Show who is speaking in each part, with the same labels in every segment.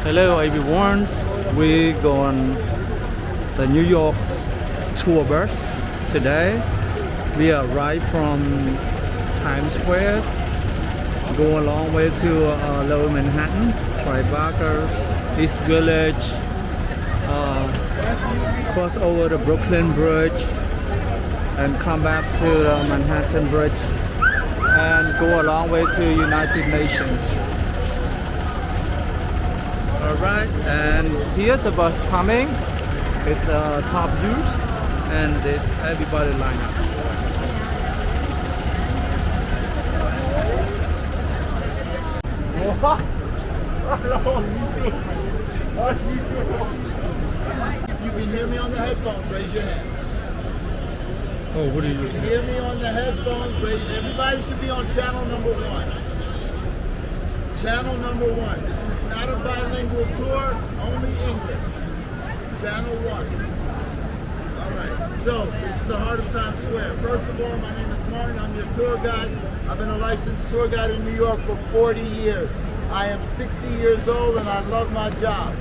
Speaker 1: Hello everyone, we go on the New York tour bus today. We arrived from Times Square, go a long way to Lower Manhattan, Tribeca, East Village, cross over the Brooklyn Bridge and come back to the Manhattan Bridge and go a long way to United Nations. Alright, and here the bus coming. It's top juice and there's everybody line up.
Speaker 2: You can hear me on the headphones, raise your hand.
Speaker 1: Oh, what are you
Speaker 2: You can hear me on the headphones, everybody should be on channel number 1. Channel number 1. This is not a bilingual tour, only English. Channel 1. Alright, so this is the heart of Times Square. First of all, my name is Martin, I'm your tour guide. I've been a licensed tour guide in New York for 40 years. I am 60 years old and I love my job.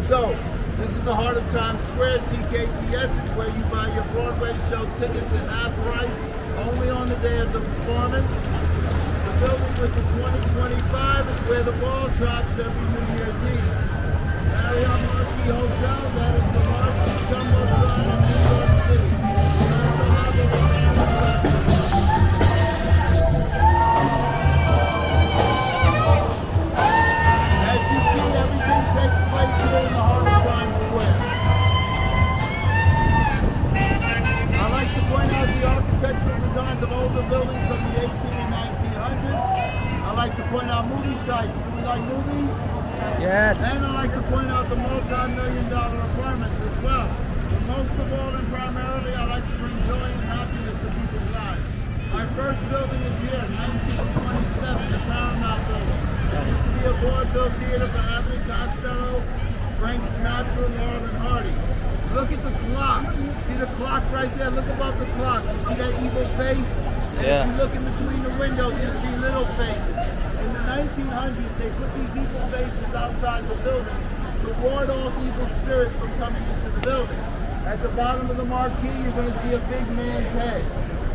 Speaker 2: So, this is the heart of Times Square. TKTS is where you buy your Broadway show tickets at half price, only on the day of the performance. The building with the 2025 is where the ball drops every New Year's Eve. Marriott Marquis Hotel, that is the largest jumbotron in New York City. We also have a as you see, everything takes place here in the heart of Times Square. I like to point out the architectural designs of older buildings from the 18 and 1900s. I like to point out movie sites. Do we like movies?
Speaker 1: Yes.
Speaker 2: And I like to point out the multi-million-dollar apartments as well. But most of all and primarily, I like to bring joy and happiness to people's lives. My first building is here, 1927, the Paramount Building. It used to be a vaudeville theater for Abbott Costello, Frank Sinatra, Laurel and Hardy. Look at the clock. See the clock right there? Look above the clock. You see that evil face? And if you look in between the windows, you see little faces. In the 1900s, they put these evil faces outside the buildings to ward off evil spirits from coming into the building. At the bottom of the marquee, you're going to see a big man's head.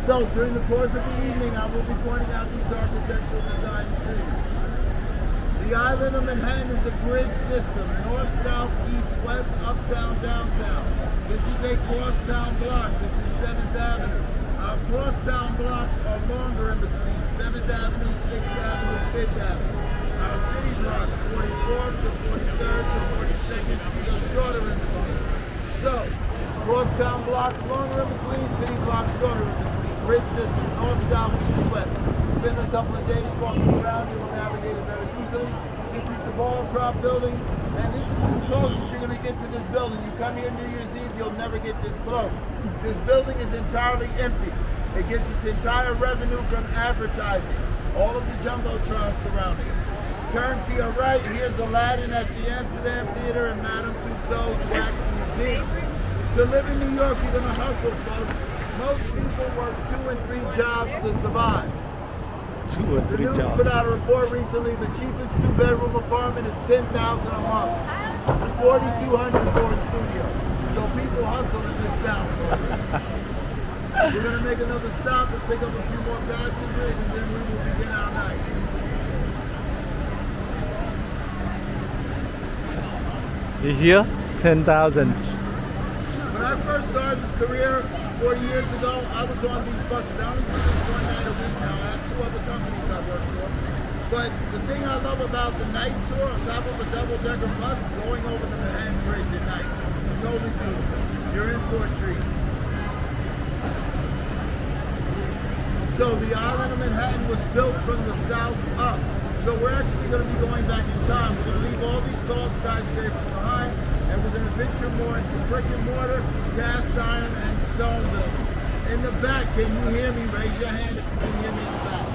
Speaker 2: So during the course of the evening, I will be pointing out these architectural designs to you. The island of Manhattan is a grid system, north, south, east, west, uptown, downtown. This is a crosstown block. This is 7th Avenue. Our crosstown blocks are longer in between 7th Avenue, 6th Avenue, 5th Avenue. Our city blocks, 44th to 43rd to 42nd Street, are shorter in between. So, crosstown blocks longer in between, city blocks shorter in between. Grid system, north, south, east, west. Spend a couple of days walking around, you will navigate it very easily. This is the ball drop building, and this is as close as you're going to get to this building. You come here New Year's Eve, you'll never get this close. This building is entirely empty. It gets its entire revenue from advertising. All of the jumbotrons surrounding it. Turn to your right, here's Aladdin at the Amsterdam Theater and Madame Tussauds Wax Museum. To live in New York, you're going to hustle, folks. Most people work 2 and 3 jobs to survive.
Speaker 1: 2 or 3
Speaker 2: The news
Speaker 1: jobs.
Speaker 2: put out a report recently, the cheapest 2-bedroom apartment is $10,000 a month. $4,200 for a studio. So people hustle in this town, folks. We're going to make another stop and pick up a few more passengers, and then we will begin our night.
Speaker 1: You hear? 10,000.
Speaker 2: When I first started this career 40 years ago, I was on these buses. I only do this one night a week now. I have 2 other companies I work for. But the thing I love about the night tour on top of a double-decker bus, going over the Manhattan Bridge at night. It's totally beautiful. You're in for a treat. So the island of Manhattan was built from the south up. So we're actually going to be going back in time. We're going to leave all these tall skyscrapers behind, and we're going to venture more into brick and mortar, cast iron, and stone buildings. In the back, can you hear me? Raise your hand if you can hear me in the back.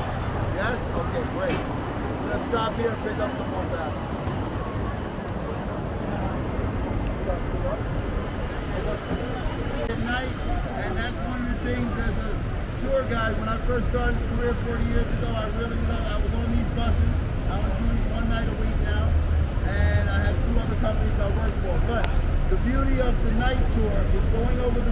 Speaker 2: Yes? Okay, great. We're going to stop here and pick up some more passengers. At night, and that's one of the things as a tour guide. When I first started this career 40 years ago, I was on these buses. I would do these one night a week now. And I had 2 companies I work for. But the beauty of the night tour is going over the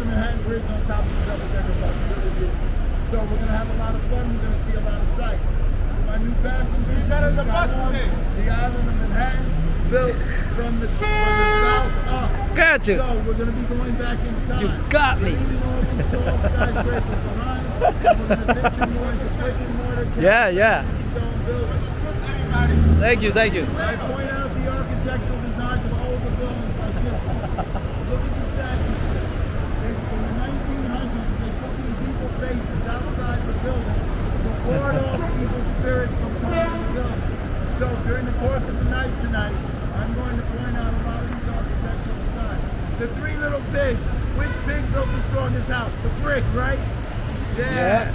Speaker 2: Manhattan Bridge on top of the double-decker bus. Really beautiful. So we're going to have a lot of fun. We're going to see a lot of sights. For my new passengers, the island of Manhattan, built from the south up.
Speaker 1: Gotcha.
Speaker 2: So we're going to be going back in time.
Speaker 1: You got me. Yeah. Thank you.
Speaker 2: I point out the architectural designs of older buildings like this one. Look at the statues. In the 1900s, they put these evil faces outside the building to ward off evil spirits from coming to the building. So during the course of the night tonight, I'm going to point out a lot of these architectural designs. The three little pigs. Which pig built the strongest house? The brick, right? Yeah.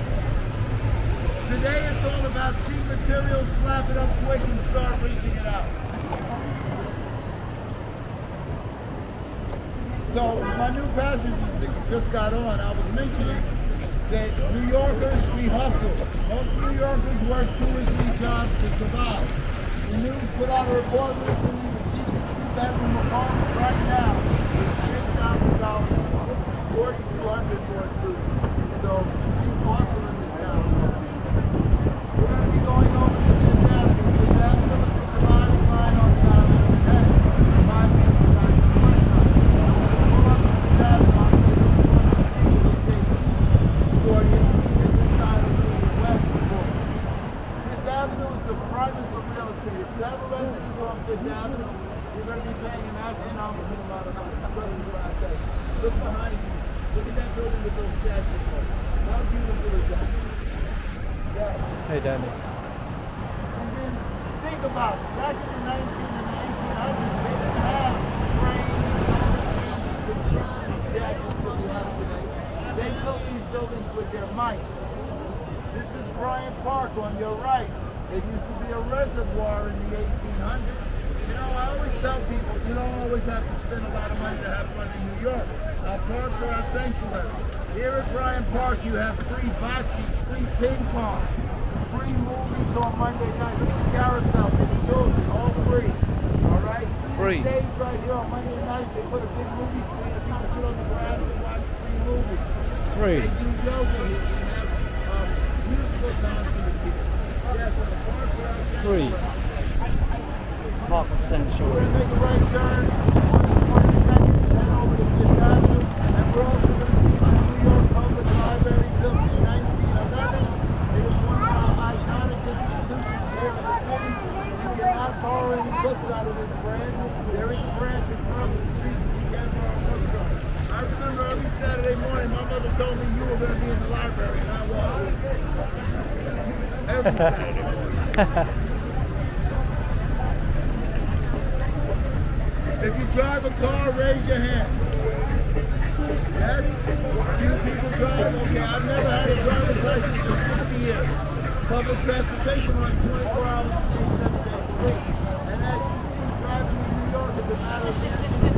Speaker 2: Today it's all about cheap materials, slap it up quick and start reaching it out. So my new passengers that just got on, I was mentioning that New Yorkers, we hustle. Most New Yorkers work 2 or 3 jobs to survive. The news put out a report recently, the cheapest 2-bedroom apartment right now is $10,000. $4,200 for a student. So people hustle in this town. We're going to be going over to Fifth Avenue. Fifth Avenue is the dividing line on the island of Manhattan. Dividing the east side and the west side. So we're going to pull up to Fifth Avenue. I'll say the corner of the people will say east 40th, and this side will say the west 40th. Fifth Avenue is the brightest of real estate. If you have a residence on Fifth Avenue, you're going to be paying an astronomical amount of money. Trust me when I tell you. Look behind you. Look at that building with those statues on it. How beautiful is that? Yeah.
Speaker 1: Hey, Danny.
Speaker 2: And then think about it. Back in the 1800s, they didn't have cranes and all the fancy construction statues that we have today. They built these buildings with their might. This is Bryant Park on your right. It used to be a reservoir in the 1800s. You know, I always tell people, you don't always have to spend a lot of money to have fun in New York. Our parks are our sanctuary. Here at Bryant Park, you have free bocce, free ping pong, free movies on Monday night, free carousel for the children, all free. All right?
Speaker 1: Free.
Speaker 2: Stage right here on Monday nights, they put a big movie screen and people sit on the grass and watch free movies.
Speaker 1: Free.
Speaker 2: They do yoga here. We have musical concerts here. Yes, our parks are our
Speaker 1: Free.
Speaker 2: sanctuary.
Speaker 1: Park
Speaker 2: We're going
Speaker 1: Sanctuary.
Speaker 2: to make a right turn on the 22nd and head over to Fifth Avenue. And we're also going to see the New York Public Library built in 1911. It is one of our iconic institutions here in the city. You cannot borrow any books out of this branch. There is a branch across the street that you can't borrow books from. I remember every Saturday morning my mother told me you were going to be in the library, and I was. Every Saturday morning. If you drive a car, raise your hand. Yes? Few people drive? Okay, I've never had a driver's license in 60 years. Public transportation runs 24 hours a day, 7 days a week. And as you see, driving in New York is a matter of necessity.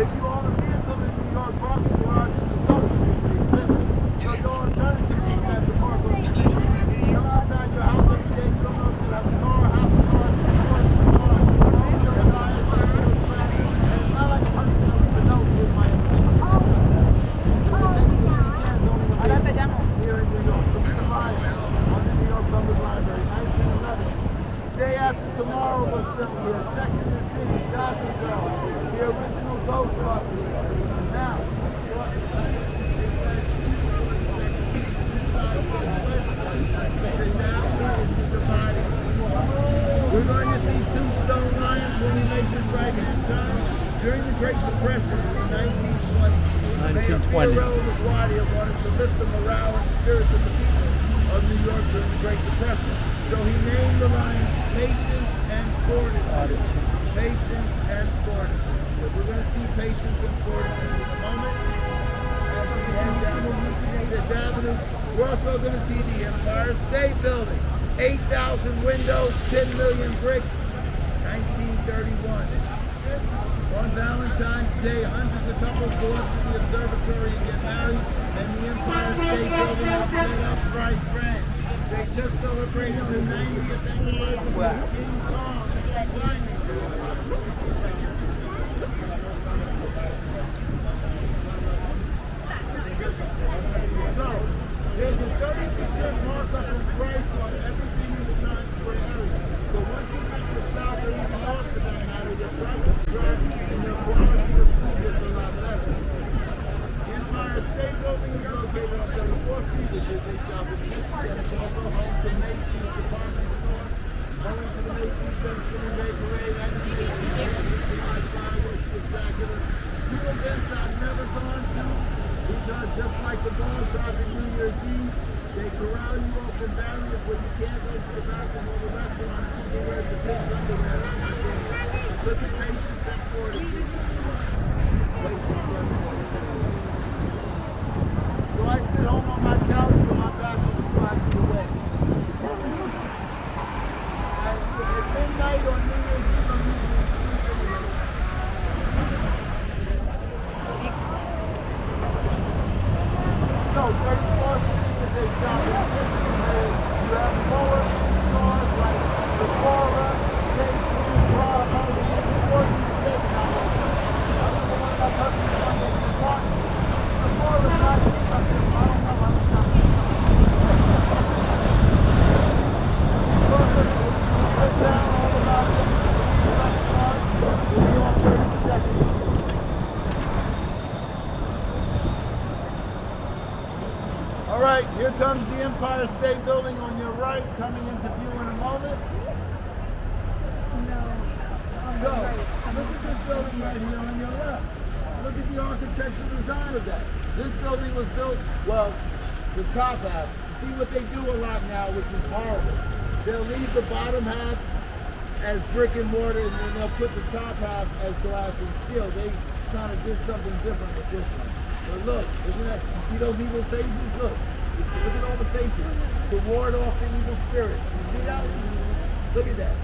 Speaker 2: If you own a vehicle in New York, parking garages are so extremely expensive. So your alternative is you have to park on the street. You come outside your house every day, you don't know if you have a car, half a car, three-quarters of a car. Your tires are still scratched. And it's not like a person that even knows who my information is. So we're taking a chance on the here in New York. Look at the line on the New York Public Library, 1911. Day after tomorrow was filmed here. Sex in the City, Gossip Girl, the original Ghostbusters. Now, we're going to see 2 stone lions when we make this right-hand turn. During the Great Depression in 1920, Mayor Fiorello LaGuardia wanted to lift the morale and spirits of the people of New York during the Great Depression. So he named the lions Patience and Fortitude. Patience and Fortitude. So we're going to see Patience and Fortitude in a moment. As we head down Fifth Avenue, we're also going to see the Empire State Building. 8,000 windows, 10 million bricks, 1931. On Valentine's Day, hundreds of couples go up to the observatory and get married, and the Empire State Building is lit up bright red. They just celebrated the 90th anniversary of King Kong. spectacular. Two events I've never gone to because just like the ball drop in New Year's Eve, they corral you off in barriers where you can't go to the bathroom or the restaurant and people wear the kids' underwear. Look at patience and fortitude. So I sit home on my couch with my back on the 5 feet away. At midnight on New Year's Eve, I'm usually sleeping. So 34th Street is a shopping district. You have lower stores like Sephora, Skateboard, Broadway, and before you said now. I'm the one that touches on this apartment. Sephora is not cheap. I said, I don't know how to shop. Midtown, all about it. We'll be on 30 seconds. All right, here comes the Empire State Building on your right, coming into view in a moment. So, look at this building right here on your left. Look at the architectural design of that. This building was built, well, the top half. See what they do a lot now, which is horrible. They'll leave the bottom half as brick and mortar, and then they'll put the top half as glass and steel. They kind of did something different with this one. But look, isn't that, you see those evil faces? Look at all the faces to ward off the evil spirits. You see that? Look at that.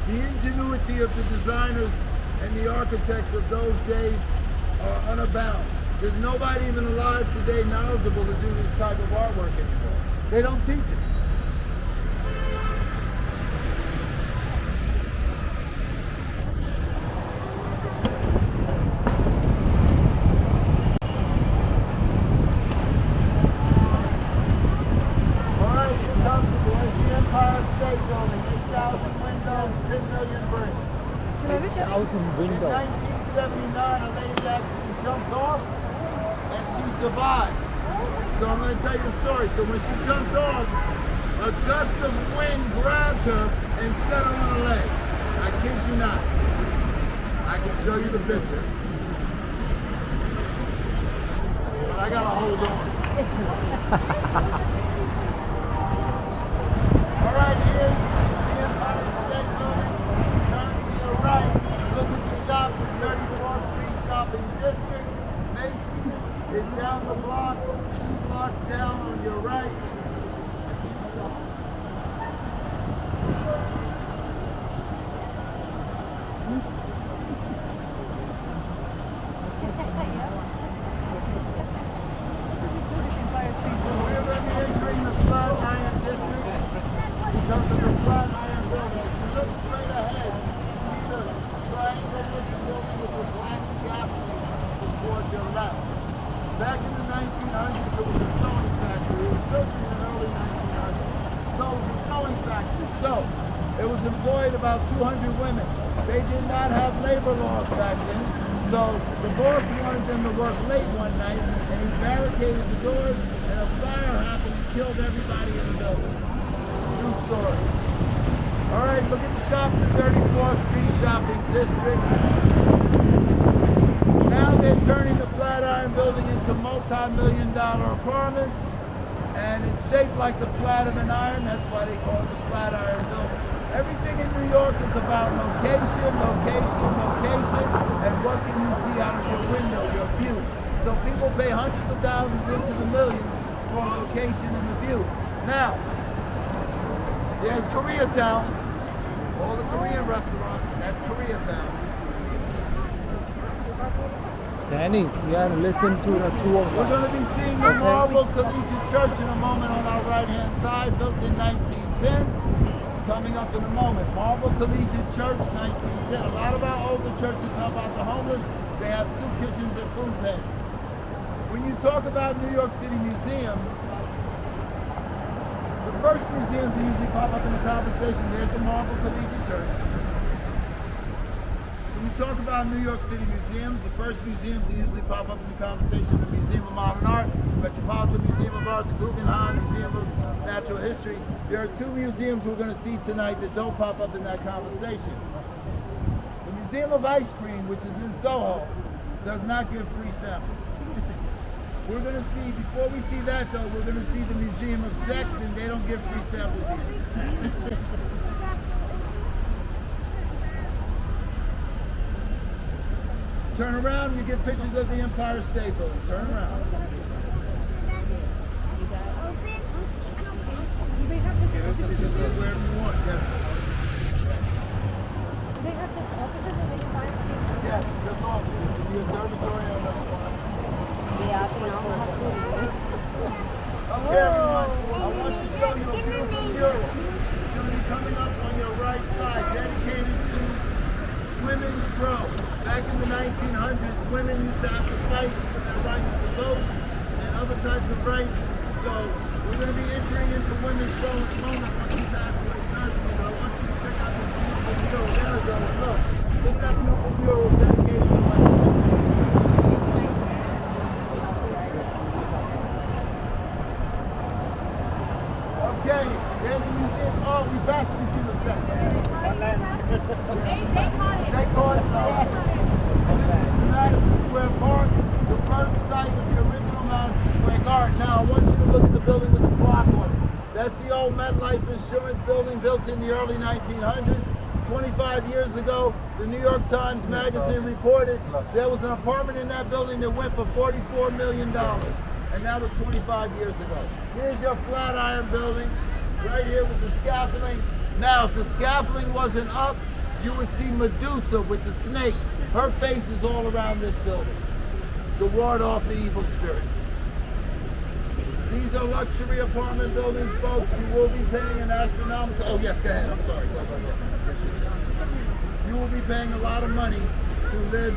Speaker 2: The ingenuity of the designers and the architects of those days are unbound. There's nobody even alive today knowledgeable to do this type of artwork anymore. They don't teach it.
Speaker 1: Windows.
Speaker 2: In 1979, a lady actually jumped off and she survived. So I'm going to tell you the story. So when she jumped off, a gust of wind grabbed her and set her on her leg. I kid you not. I can show you the picture. But I got to hold on. All right, here's the Empire State Building. Turn to your right. Look at the shops in 34th Street Shopping District. Macy's is down the block, 2 blocks down on your right. We're going to be entering the Flatiron District because of the Flatiron Building. If you look straight ahead, see the triangle-looking building with the black scaffolding towards your left. Back in the 1900s, it was a sewing factory. It was built in the early 1900s. So it was a sewing factory. So it was employed about 200 women. They did not have labor laws back then. So the boss wanted them to work late one night, and he barricaded the doors, and a fire happened and killed everybody in the building. True story. All right, look at the shops in 34th Street Shopping District. Now they're turning the Flatiron Building into multi-million-dollar apartments, and it's shaped like the flat of an iron. That's why they call it the Flatiron Building. Everything in New York is about location, location, location, and what can you see out of your window, your view. So people pay hundreds of thousands into the millions for location and the view. Now, there's Koreatown. All the Korean restaurants, that's Koreatown.
Speaker 1: Dennis, you gotta listen to the tour.
Speaker 2: We're going to be seeing the Marble Collegiate Church in a moment on our right-hand side, built in 1910. Coming up in a moment. Marble Collegiate Church, 1910. A lot of our older churches help out the homeless. They have soup kitchens and food pantries. When you talk about New York City museums, the first museums that usually pop up in the conversation, there's the Marble Collegiate Church. When you talk about New York City museums, the first museums that usually pop up in the conversation, the Museum of Modern Art, the Metropolitan Museum of Art, the Guggenheim Museum of Natural History. There are 2 museums we're going to see tonight that don't pop up in that conversation. The Museum of Ice Cream, which is in Soho, does not give free samples. We're going to see, before we see that though, we're going to see the Museum of Sex, and they don't give free samples either. Turn around, you get pictures of the Empire State Building. Turn around. You can sit wherever you want. Yes.
Speaker 3: They have this offices and they can buy it.
Speaker 2: Yes, just offices. The observatory on the one.
Speaker 3: Yeah, I think I'm gonna have to do it.
Speaker 2: Okay, everyone. I want to show you a beautiful mural. It's going to be coming up on your right side, dedicated to women's row. Back in the 1900s, women used to have to fight for their rights to vote and other types of rights. So we're going to be entering into women's row in a moment once we pass away Thursday. But I want you to check out this beautiful mural. There it goes. Look at that beautiful mural dedicated to women. Okay, there's the museum. Oh, we passed the Museum of Sex. They caught it. This is Madison Square Park, the first site of the original Madison Square Garden. Now, I want you to look at the building with the clock on it. That's the old MetLife Insurance building built in the early 1900s. 25 years ago, the New York Times Magazine reported there was an apartment in that building that went for $44 million. And that was 25 years ago. Here's your Flatiron building, right here with the scaffolding. Now, if the scaffolding wasn't up, you would see Medusa with the snakes. Her face is all around this building to ward off the evil spirits. These are luxury apartment buildings, folks. You will be paying an astronomical... Oh, yes, go ahead. I'm sorry. Go ahead. Yes. You will be paying a lot of money to live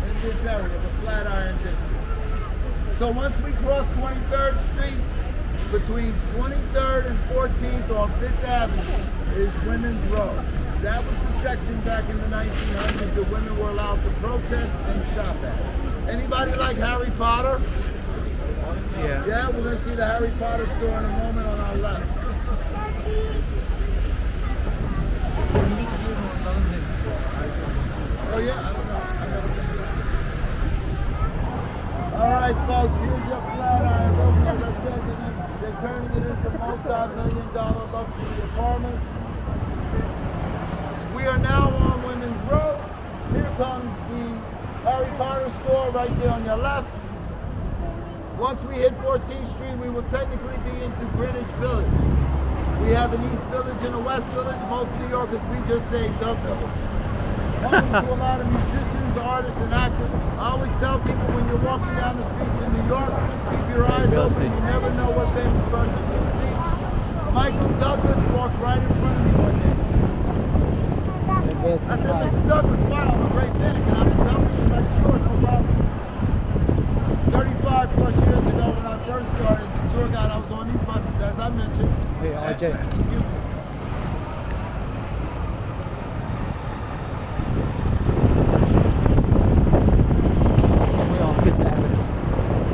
Speaker 2: in this area, the Flatiron District. So once we cross 23rd Street, between 23rd and 14th on 5th Avenue is Women's Row. That was the section back in the 1900s that women were allowed to protest and shop at. Anybody like Harry Potter?
Speaker 1: Yeah.
Speaker 2: Yeah, we're going to see the Harry Potter store in a moment on our left. Oh yeah? I don't know. I've never been there. All right, folks, here's your Flatiron building. As I said, they're turning it into multi-million-dollar luxury apartments. We are now on Women's Row. Here comes the Harry Potter store right there on your left. Once we hit 14th Street, we will technically be into Greenwich Village. We have an East Village and a West Village. Most New Yorkers, we just say the Village. Home to a lot of musicians, artists, and actors. I always tell people when you're walking down the streets in New York, keep your eyes open. You never know what famous person you'll see. Michael Douglas walked right in front of me one day. I said, Mr. Douglas, wow, I'm a great fan. Can I have a selfie? He's like, sure, no problem. 35 plus years ago when I first started as a tour guide, I was on these buses, as I mentioned.
Speaker 1: Hey, RJ.
Speaker 2: Excuse me.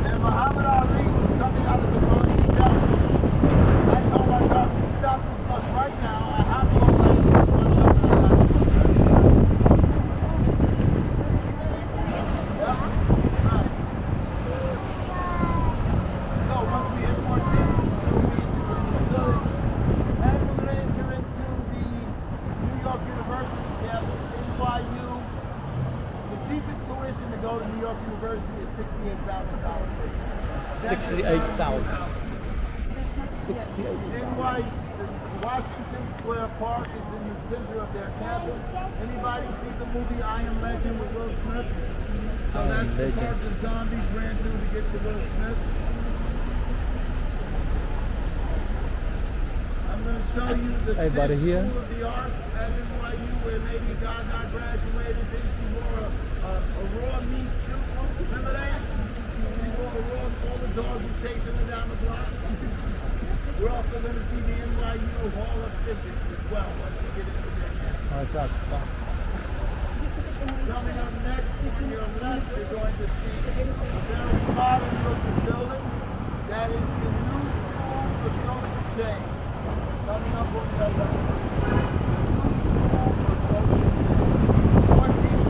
Speaker 2: And Muhammad Ali was coming out of the Bellevue. I told my driver, if you stop this bus right now, I have to go let you run something like that. Yeah? Right. So once we hit 14th, we'll be into the village. And we're going to enter into the New York University campus, NYU. The cheapest tuition to go to New York University is $68,000.
Speaker 1: 68,000. 68,000.
Speaker 2: NYU, Washington Square Park is in the center of their campus. Anybody see the movie I Am Legend with Will Smith? So that's the park the zombies ran through to get to Will Smith. I'm going to show you the Tisch School of the Arts at NYU where Lady Gaga graduated. Then she wore a raw meat suit. Remember that? She wore a raw, all the dogs were chasing her down the block. We're also going to see the NYU Hall of Physics as well once we get into their campus.
Speaker 1: What's up, Scott?
Speaker 2: Coming up next, on your left, you're going to see a very modern looking building. That is the new school for social change. Coming up on your left. The new school for social change. 14th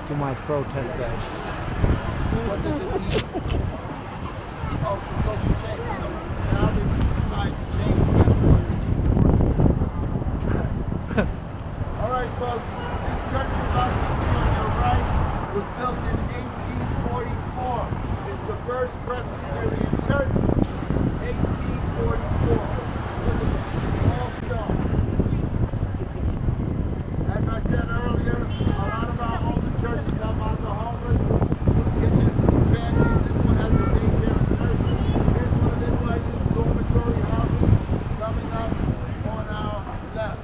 Speaker 1: to my protest day.
Speaker 2: What does it mean? Oh, for social change. You know, now that society changed, we have to start teaching courses. All right, folks. This church you're about to see on your right was built in 1844. It's the first Presbyterian church. 1844. All stone. As I said earlier, a lot of our oldest churches have out the homeless, some kitchens, pantries. This one has a daycare and nursery. Here's one of NYU dormitory housing coming up on our left.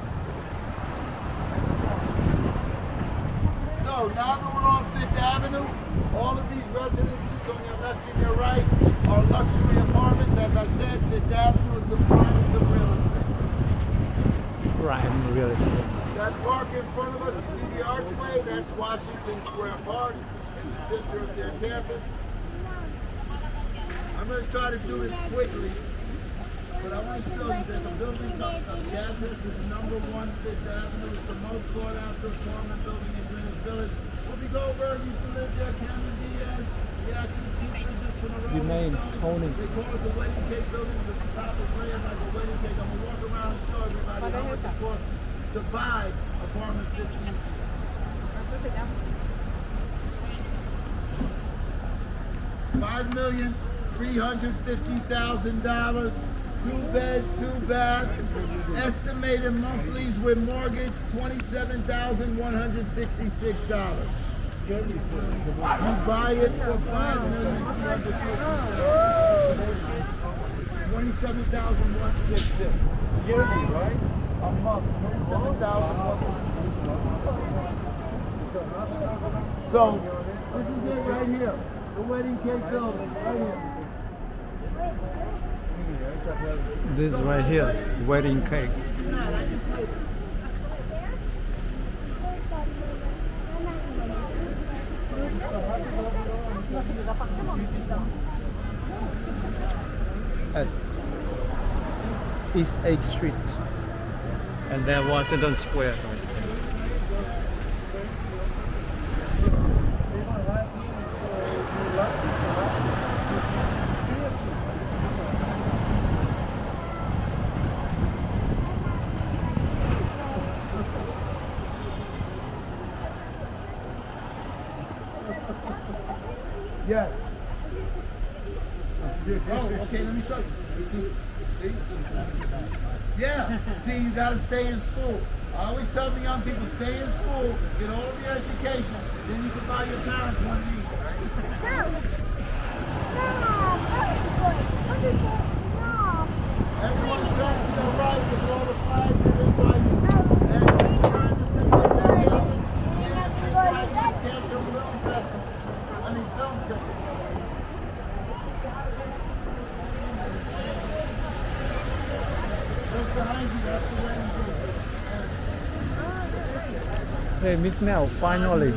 Speaker 2: So now that we're on Fifth Avenue, all of these residences on your left and your right are luxury apartments. As I said, Fifth Avenue is the finest of real estate.
Speaker 1: Prime real estate.
Speaker 2: That park in front of us, you see the archway? That's Washington Square Park in the center of their campus. I'm going to try to do this quickly, but I want to show you there's a building up. The address is number 1 Fifth Avenue. It's the most sought after apartment building in Greenwich Village. Whoopi Goldberg used to live there, Cameron Diaz, the actress Keith Richards from the
Speaker 1: You
Speaker 2: Rolling
Speaker 1: mean
Speaker 2: Stones.
Speaker 1: Tony.
Speaker 2: They call it the wedding cake building because the top is layered like a wedding cake. I'm going to walk around and show everybody how much it costs to buy apartment 15. $5,350,000, 2-bed, 2-bath, estimated monthlies with mortgage $27,166. You buy it for $5,350,000. $27,166.
Speaker 4: Yearly, right?
Speaker 2: A month, $27,166. So, this is it right here. The wedding cake building, right here.
Speaker 1: This right here, wedding cake. At East 8th Street. And there Washington Square.
Speaker 2: Yes. Oh, okay, let me show you. See? Yeah. See, you gotta stay in school. I always tell the young people, stay in school, get all of your education, then you can buy your parents one of these, right? Everyone turn to the right with all the flags that are right. And turn to the campus. Catch your film festival. I mean, film center. Just behind you, that's the wedding center.
Speaker 1: Hey, Miss Mel, finally.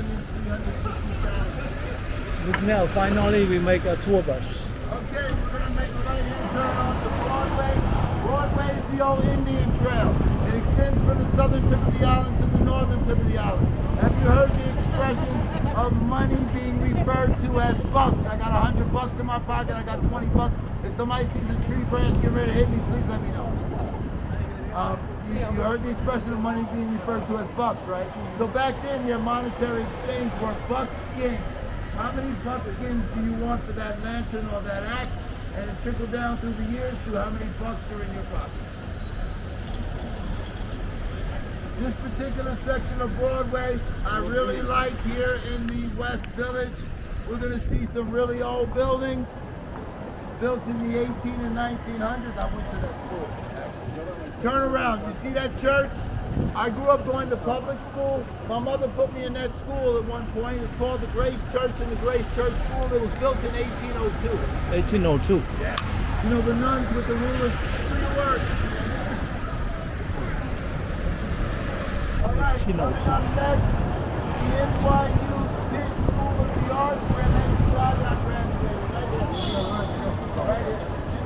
Speaker 1: Miss Mel, finally we make a tour bus.
Speaker 2: Okay, we're going to make a right-hand turn onto Broadway. Broadway is the old Indian Trail. It extends from the southern tip of the island to the northern tip of the island. Have you heard the expression of money being referred to as bucks? I got $100 in my pocket, I got $20. If somebody sees a tree branch get ready to hit me, please let me know. You heard the expression of money being referred to as bucks, right? So back then, their monetary exchange were buckskins. How many buckskins do you want for that lantern or that axe? And it trickled down through the years to how many bucks are in your pocket. This particular section of Broadway, I really like here in the West Village. We're going to see some really old buildings built in the 18 and 1900s. I went to that school. Turn around. You see that church? I grew up going to public school. My mother put me in that school at one point. It's called the Grace Church and the Grace Church School. It was built in 1802.
Speaker 1: 1802.
Speaker 2: Yeah. You know, the nuns with the rulers. Do your work. All right.
Speaker 1: 1802.
Speaker 2: Up next, the NYU Tisch School of the Arts, where Lady Gaga graduated. Right here. Right here.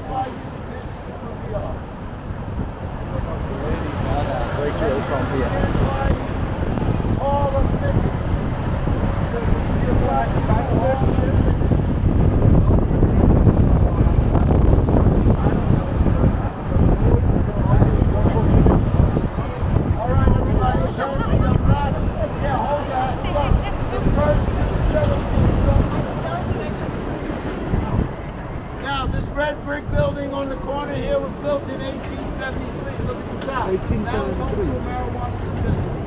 Speaker 2: NYU Tisch School of the Arts.
Speaker 1: Very close from here.
Speaker 2: All of this. Now, this red brick building on the corner here was built in 1873. Look at the top.
Speaker 1: 1873.
Speaker 2: Now it's home to a marijuana dispensary.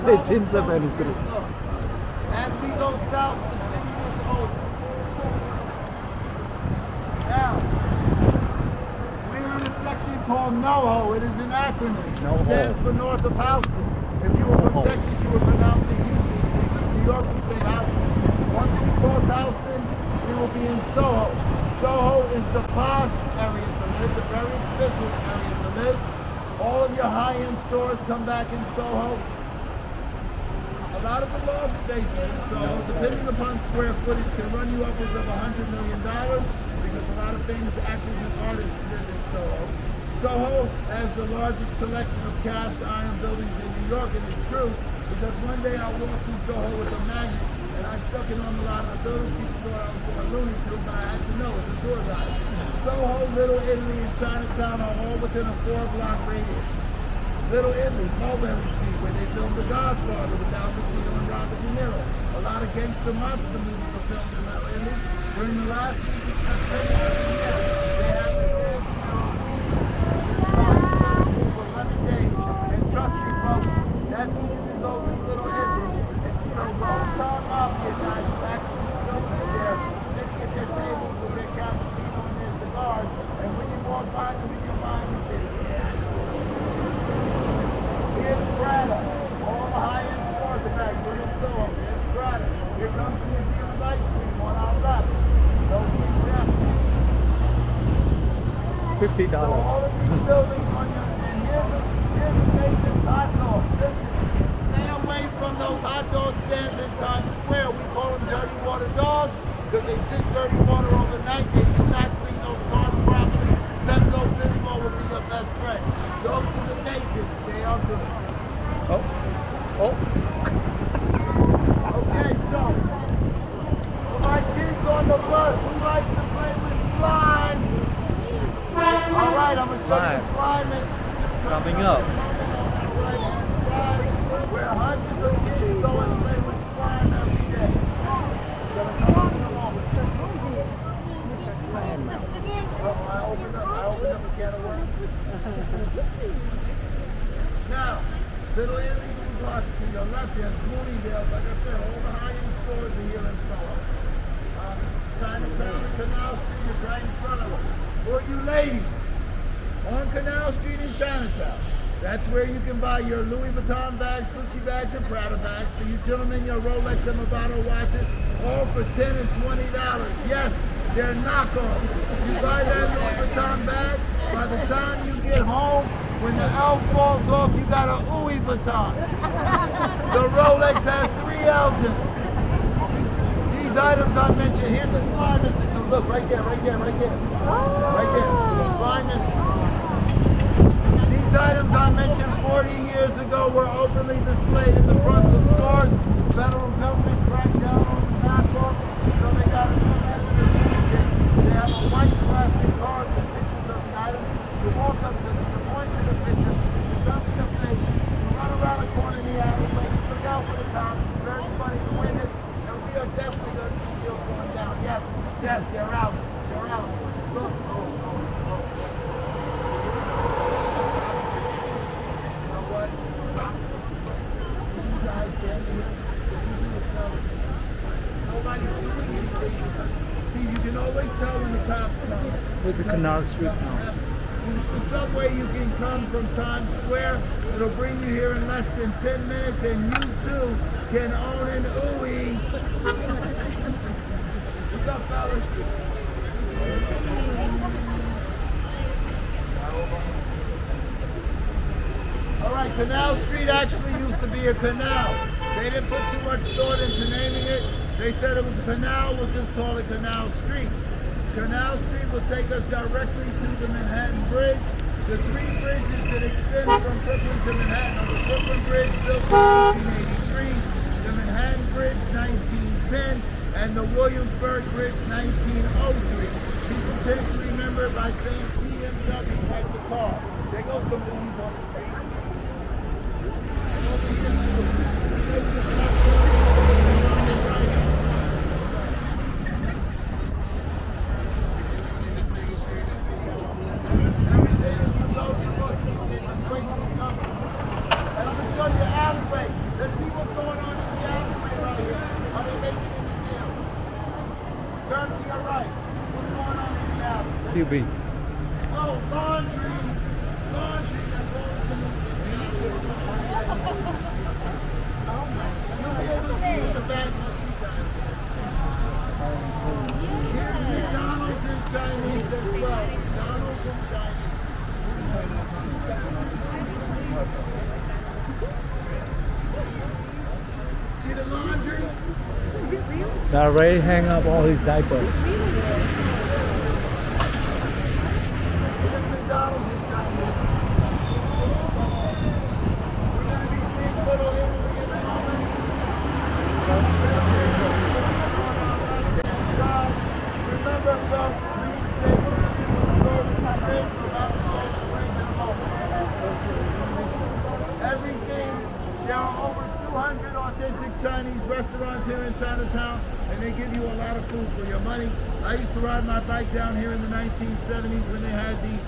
Speaker 1: 1873.
Speaker 2: As we go south, the city is open. Now, we're in a section called NoHo. It is an acronym.
Speaker 1: NoHo.
Speaker 2: It stands for North of Houston. If you were from
Speaker 1: NoHo.
Speaker 2: Texas, you would pronounce it Houston. If you're from New York, you say Houston. Once we cross Houston, we will be in Soho. Soho is the posh area to live, the very expensive area to live. All of your high-end stores come back in Soho. A lot of the loft spaces in Soho, depending upon square footage, can run you upwards of $100 million because a lot of famous actors and artists live in Soho. Soho has the largest collection of cast iron buildings in New York, and it's true because one day I walked through Soho with a magnet and I stuck it on a lot of the buildings. People thought I was going Looney Tunes, but I had to know it's a tour guide. Soho, Little Italy, and Chinatown are all within a 4-block radius. Little Italy, Mulberry Street, where they filmed The Godfather with Al Pacino and Robert De Niro. A lot of gangster mobster movies are filmed in Little Italy. During the last week of September, they have the same lemonade. And trust me, folks, that's when you can go to Little Italy and see those old-time mafia guys who actually filmed in there, sitting at their tables with their cappuccino and their cigars. And when you walk by them in your mind, you say, yeah. Here's Prada. All the high-end stores are back. We're in Soho. Here's Prada. Here comes the Museum of Ice Cream on our left. Those are examples.
Speaker 1: $50.
Speaker 2: So all of these buildings on your, and here's a Nathan's hot dog. Listen, stay away from those hot dog stands in Times Square. We call them dirty water dogs because they sit dirty water overnight. They do not clean those cars properly. Pepto-Bismol will be your best friend. Go to the Nathan's. They are good.
Speaker 1: Oh. Oh.
Speaker 2: Okay, so for my kids on the bus, who likes to play with slime? All right, I'm going to show you Slime Institute.
Speaker 1: Coming up.
Speaker 2: Inside, where hundreds of kids go and play with slime every day. So come on, come on. Oh, I opened up a can of worms. Now, Little Italy, 2 blocks to your left, there's Bloomingdale. Like I said, all the high-end stores are here in Soho. Chinatown and Canal Street is right in front of us. For you ladies, on Canal Street in Chinatown, that's where you can buy your Louis Vuitton bags, Gucci bags, and Prada bags. For you gentlemen, your Rolex and Movado watches, all for $10 and $20. Yes, they're knockoffs. You buy that Louis Vuitton bag, by the time you get home, when the L falls off, you got a Louis Vuitton. The Rolex has 3 L's in it. These items I mentioned, here's the Slime Institute. Look, right there, right there, right there. Right there, the Slime Institute. These items I mentioned 40 years ago were openly displayed in the fronts of stores. The federal government cracked down on the knockoffs, so they got a new method of doing it. They have a white plastic card with pictures of the items. You walk up to them, you point to the picture, you dump your face, you run around the corner in the alleyway, you look out for the cops. It's very funny to witness, and we are definitely going to see deals going down. Yes, yes, they're out. They're out. Look, oh. You know what? You guys get me. They're using the sellers. Nobody's doing anything. See, you can always tell when the cops come.
Speaker 1: Where's the Canal Street now?
Speaker 2: The subway, you can come from Times Square. It'll bring you here in less than 10 minutes, and you too can own an ooey. What's up, fellas? All right, Canal Street actually used to be a canal. They didn't put too much thought into naming it. They said it was a canal, we'll just call it Canal Street. Canal Street will take us directly to the Manhattan Bridge. The 3 bridges that extend from Brooklyn to Manhattan are the Brooklyn Bridge, built in 1883, the Manhattan Bridge, and the Williamsburg Bridge 1903. People tend to remember it by saying BMW type of car. There goes some movies on the street.
Speaker 1: QB.
Speaker 2: Oh, laundry! Laundry, that's all it's in the You'll be able to see the bag once you guys. Here's McDonald's in Chinese as well. McDonald's in Chinese. See the laundry?
Speaker 1: Now Ray hang up all his diapers.
Speaker 2: Chinese restaurants here in Chinatown, and they give you a lot of food for your money. I used to ride my bike down here in the 1970s when they had the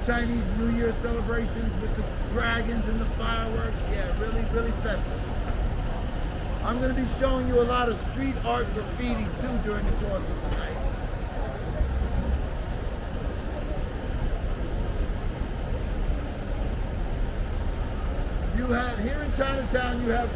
Speaker 2: Chinese New Year celebrations with the dragons and the fireworks. Yeah, really, really festive. I'm going to be showing you a lot of street art graffiti too during the course of the night. You have, here in Chinatown, you have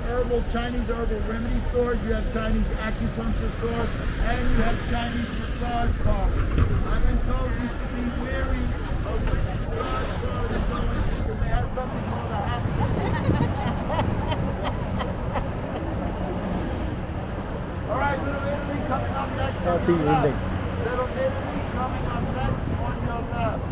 Speaker 2: Chinese herbal remedy stores, you have Chinese acupuncture stores, and you have Chinese massage parlors. I've been told you should be wary of which massage parlor you go into because they have something called a happy All right, Little Italy coming up next.
Speaker 1: Happy ending.
Speaker 2: Little Italy coming up next on your left.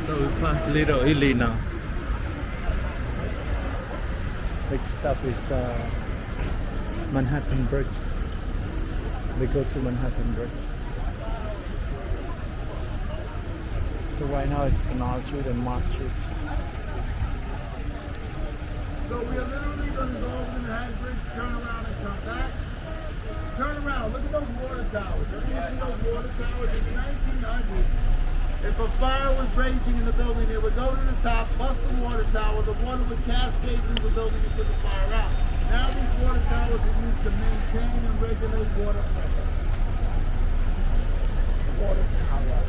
Speaker 1: So we pass Little Italy now. Next stop is Manhattan Bridge. We go to Manhattan Bridge. So right now it's Canal Street and Mark Street.
Speaker 2: So we are literally going to go over the Manhattan Bridge, turn around and come back. Turn around, look at those water towers. Everyone see those water towers? In the 1900s, if a fire was raging in the building, they would go to the top, bust the water tower, the water would cascade through the building and put the fire out. Now these water towers are used to maintain and regulate water pressure. Water tower.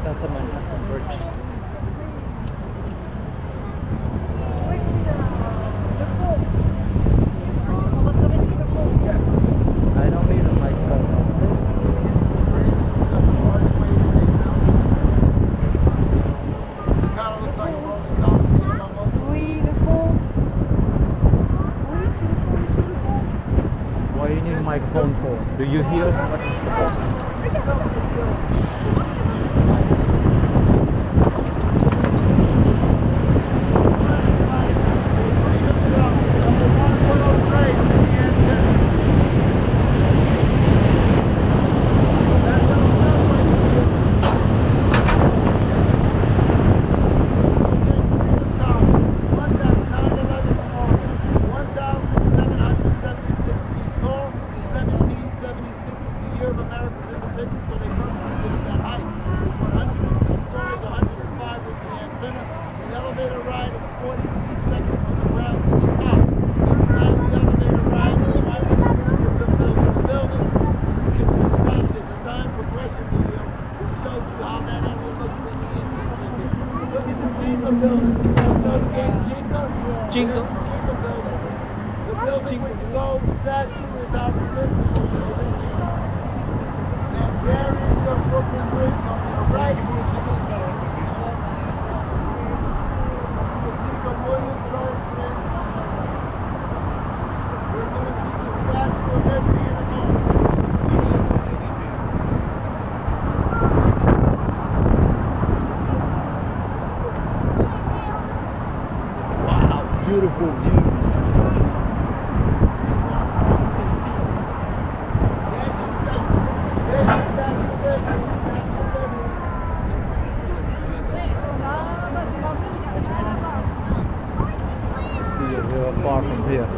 Speaker 1: That's a Manhattan Bridge. I don't need a microphone.
Speaker 2: It kind of looks like a Roman Coliseum almost.
Speaker 3: Oui, le pont. Oui, c'est le pont, c'est le pont.
Speaker 1: What do you need a microphone for? Do you hear what is supposed? Jingle.
Speaker 2: The building with the gold statue is our municipal building. And there is the Brooklyn Bridge on your right. You can see the Williamsburg Bridge on your right. We're going to see the Statue of Liberty in a moment.
Speaker 1: Wow, beautiful view. See, we're far from here.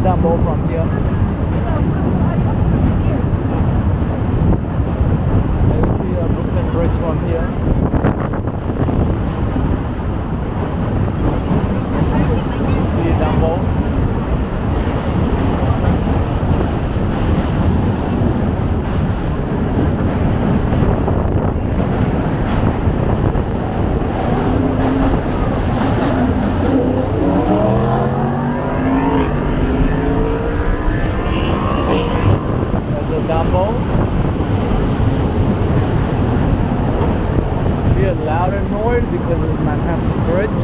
Speaker 1: Dumbo from here. You see a Brooklyn Bridge from here. You see Dumbo. Dumbo. Hear louder noise because of Manhattan Bridge.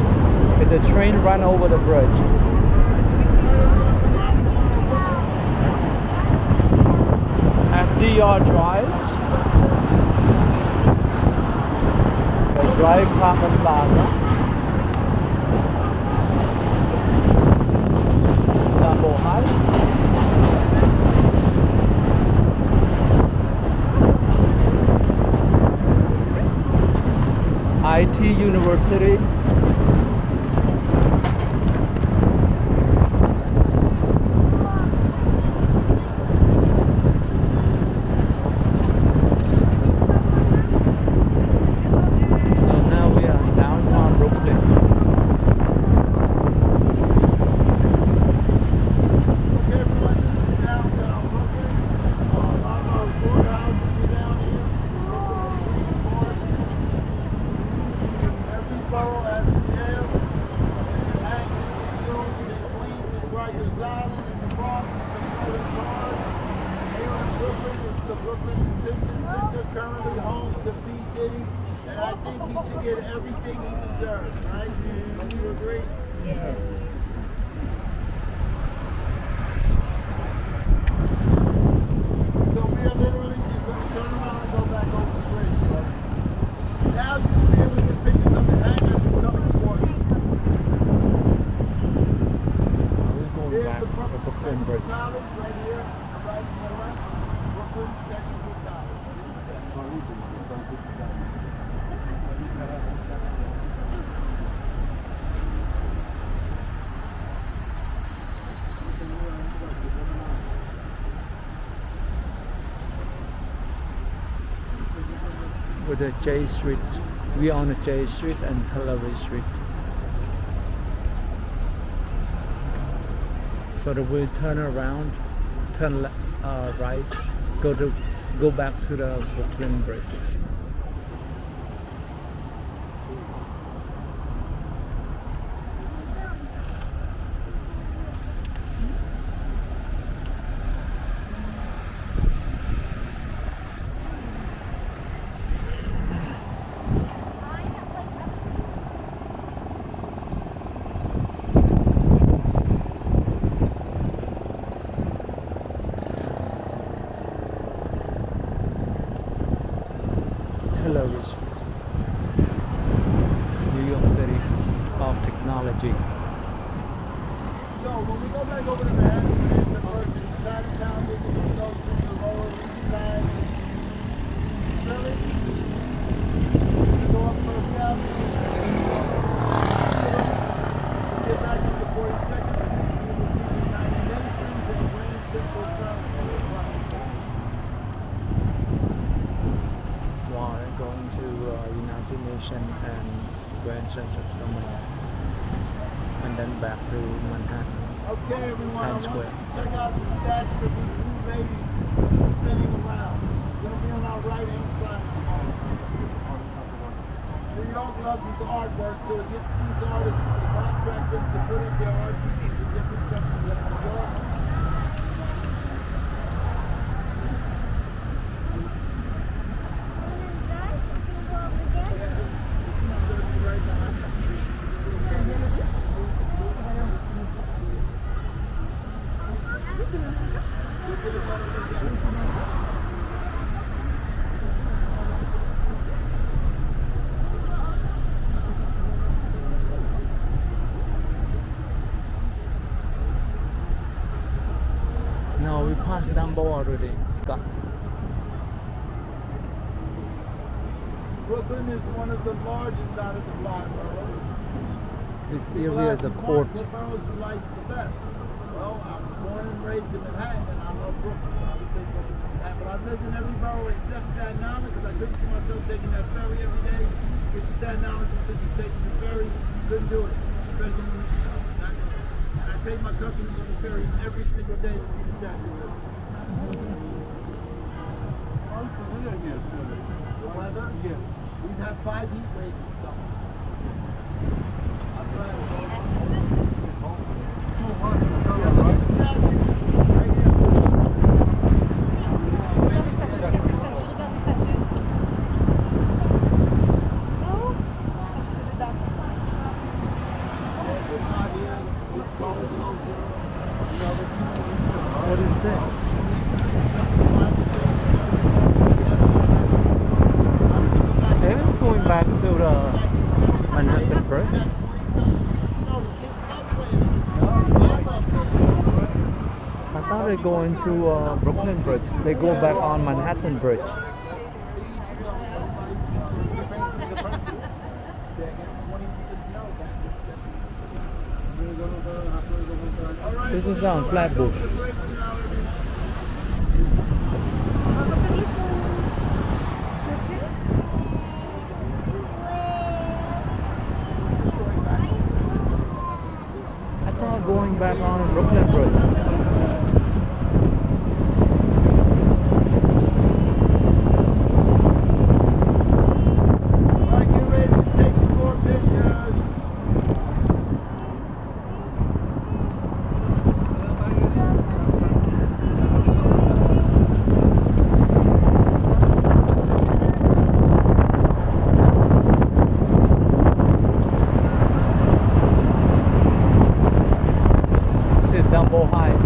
Speaker 1: And the train run over the bridge. FDR Drive. The Drive Common Plaza. Dumbo High. IT universities. So now we are in downtown Brooklyn.
Speaker 2: Okay, everyone, this is downtown Brooklyn. A lot of our courthouses are down here. Every borough has a jail. Manhattan, Queens, Rikers Island, in the Bronx, the Flatiron Park. Here in Brooklyn, it's the Brooklyn Detention Center, currently home to P. Diddy. And I think he should get everything he deserves, right? Don't you agree? Yes. So we are literally just going to turn around and go back over the bridge, right? Now you can be able to get pictures of the hangers that's coming toward you.
Speaker 1: We're going
Speaker 2: Here's
Speaker 1: back
Speaker 2: the
Speaker 1: to the Brooklyn
Speaker 2: Technical
Speaker 1: Bridge.
Speaker 2: College right here, right to the left. Brooklyn Technical College.
Speaker 1: With the J Street. We are on the J Street and Television Street. So that we turn around, turn right, go back to the Brooklyn Bridge. pillars. New York City of technology.
Speaker 2: So when we go back over to Manhattan, we're in Chinatown, we can go through the Lower East Side. Really? Go up First Avenue. Get back to the 42nd. You will see the United Nations and Grand Central Terminal.
Speaker 1: While going to United Nations and Grand Central Terminal, and then back to Manhattan.
Speaker 2: Okay, everyone,
Speaker 1: Times
Speaker 2: I want you
Speaker 1: Square.
Speaker 2: to check out the statue of these two ladies spinning around. It's going to be on our right-hand side. New York loves its artwork, so it gets these artists to contract them to put up their art pieces in different sections of New York.
Speaker 1: No, we passed Dumbo already, Scott.
Speaker 2: Brooklyn is one of the largest out of the five boroughs.
Speaker 1: This area is a court.
Speaker 2: What boroughs you like the best? Well, I was born and raised in Manhattan, and I love Brooklyn, so I would say Brooklyn. But I've lived in every borough except Staten Island because I couldn't see myself taking that ferry every day. Get to Staten Island just since it takes the ferry. Couldn't do it, especially when it's snow. Not doing it. And I take my customers on the ferry every single day to see the Statue of Liberty. The weather?
Speaker 4: Yes.
Speaker 2: We've had 5 heat waves this summer. I'm glad it's over.
Speaker 1: What is this? It's going back to the Manhattan Bridge. I thought they're going to Brooklyn Bridge. They go back on Manhattan Bridge. This is on Flatbush. I thought going back on Brooklyn Bridge.
Speaker 2: Alright, get ready to take some more pictures.
Speaker 1: Sit Dumbo High.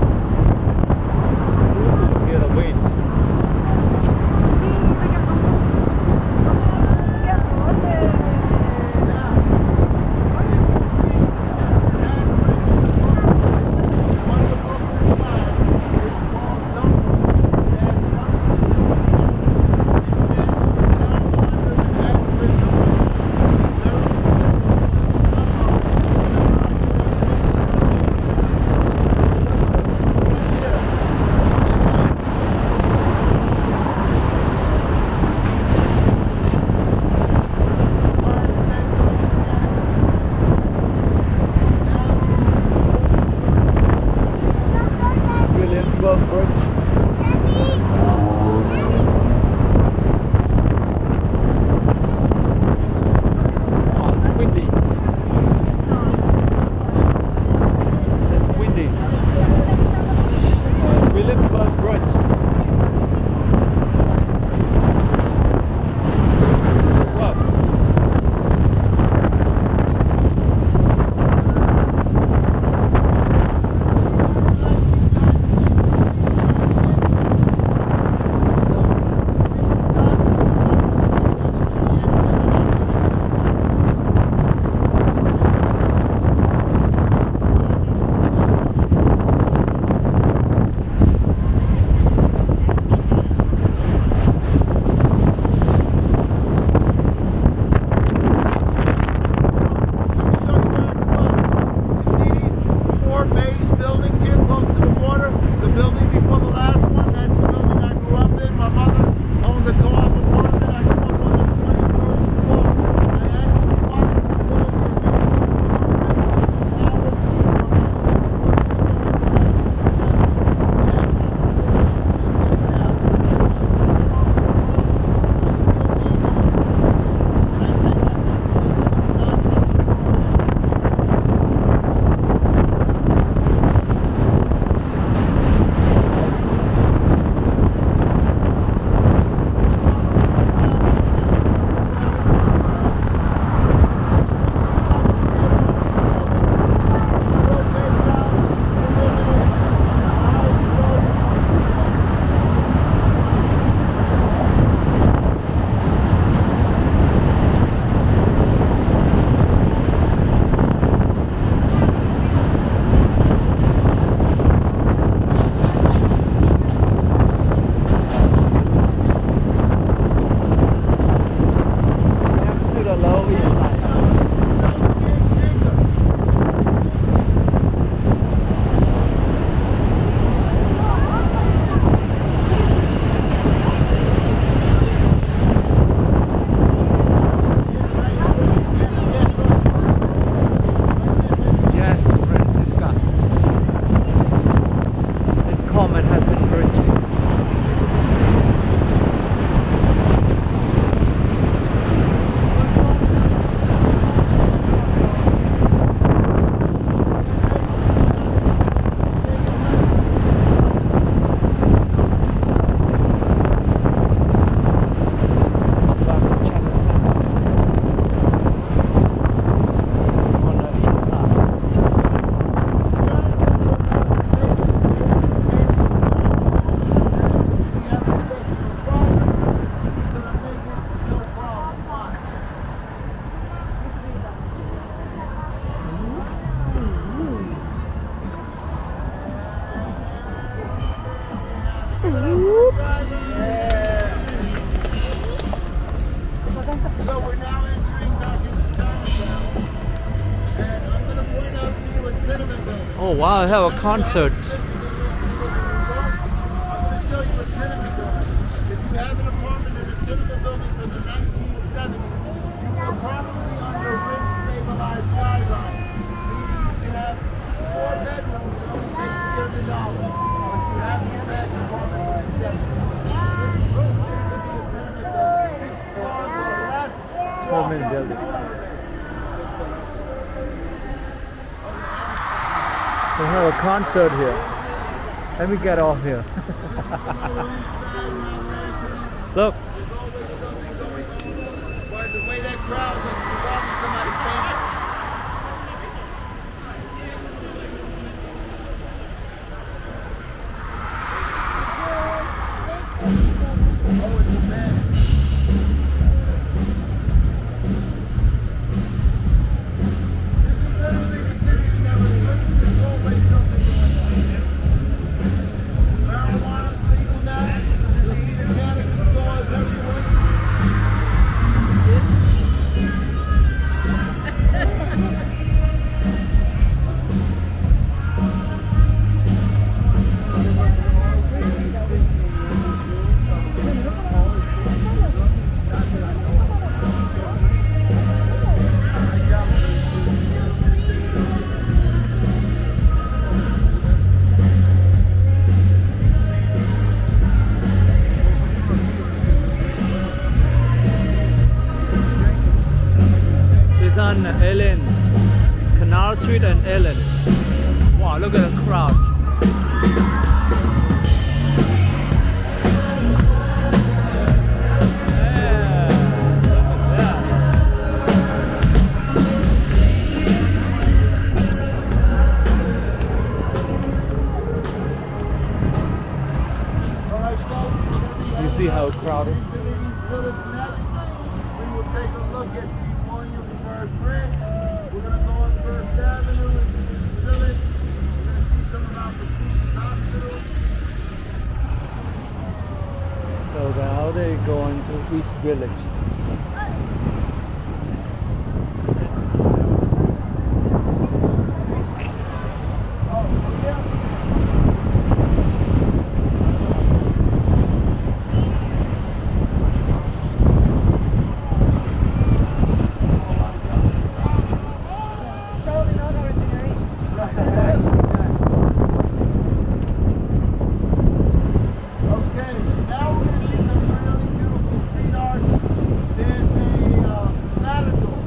Speaker 2: So we're now entering back into Chinatown. And I'm going to point out to you a tenement building.
Speaker 1: Oh wow, I have a concert.
Speaker 2: I'm going to show you a tenement building. If you have an apartment in a tenement building from the 1970s, you are probably under rent-stabilized guidelines. You can have 4 bedrooms and only pay $300, but you have to pay an apartment from the 70s. This is considered to be a tenement building. 6 floors or less.
Speaker 1: Apartment building. We have a concert here. Let me get off here. Look.
Speaker 2: There's always something going on. By the way that crowd looks, you're robbing somebody famous. Oh, it's a man. This is literally the city you never sleeps. There's always something going on. Marijuana's legal now. You'll see the cannabis stores everywhere.
Speaker 1: It's on Ellen, Canal Street and Ellen. Wow, look at the crowd.
Speaker 2: All right, folks.
Speaker 1: You see how crowded?
Speaker 2: Into the East Village next. We will take a look at the Williamsburg Bridge. We're going to go on First Avenue into the East Village. We're going to see some of our prestigious hospitals.
Speaker 1: So now they going to East Village.
Speaker 2: Oh, yeah.
Speaker 3: Probably not our generation.
Speaker 2: Okay, now we're going to see some really beautiful street art. There's a matador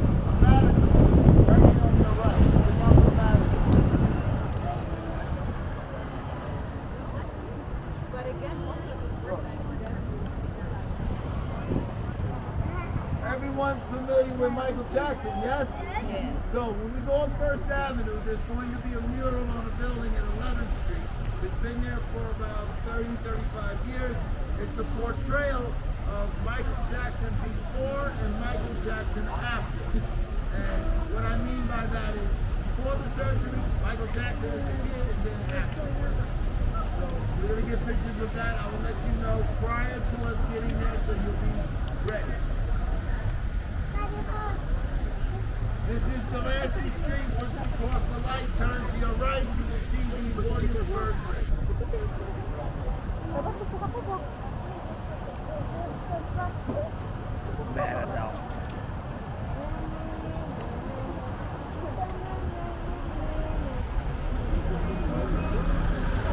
Speaker 2: right here on your right. It's on the matador.
Speaker 3: But again, most of the first
Speaker 2: Everyone's familiar with Michael Jackson, yes?
Speaker 3: Yeah.
Speaker 2: So when we go on First Avenue, there's going to be a mural on a building at 11th Street. It's been there for about 30, 35 years. It's a portrayal of Michael Jackson before and Michael Jackson after. And what I mean by that is before the surgery, Michael Jackson is a kid, and then after the surgery. So we're going to get pictures of that. I will let you know prior to us getting there so you'll be ready. This is Delancey Street. Once you cross the light, turn to your right, you will see the Williamsburg Bridge.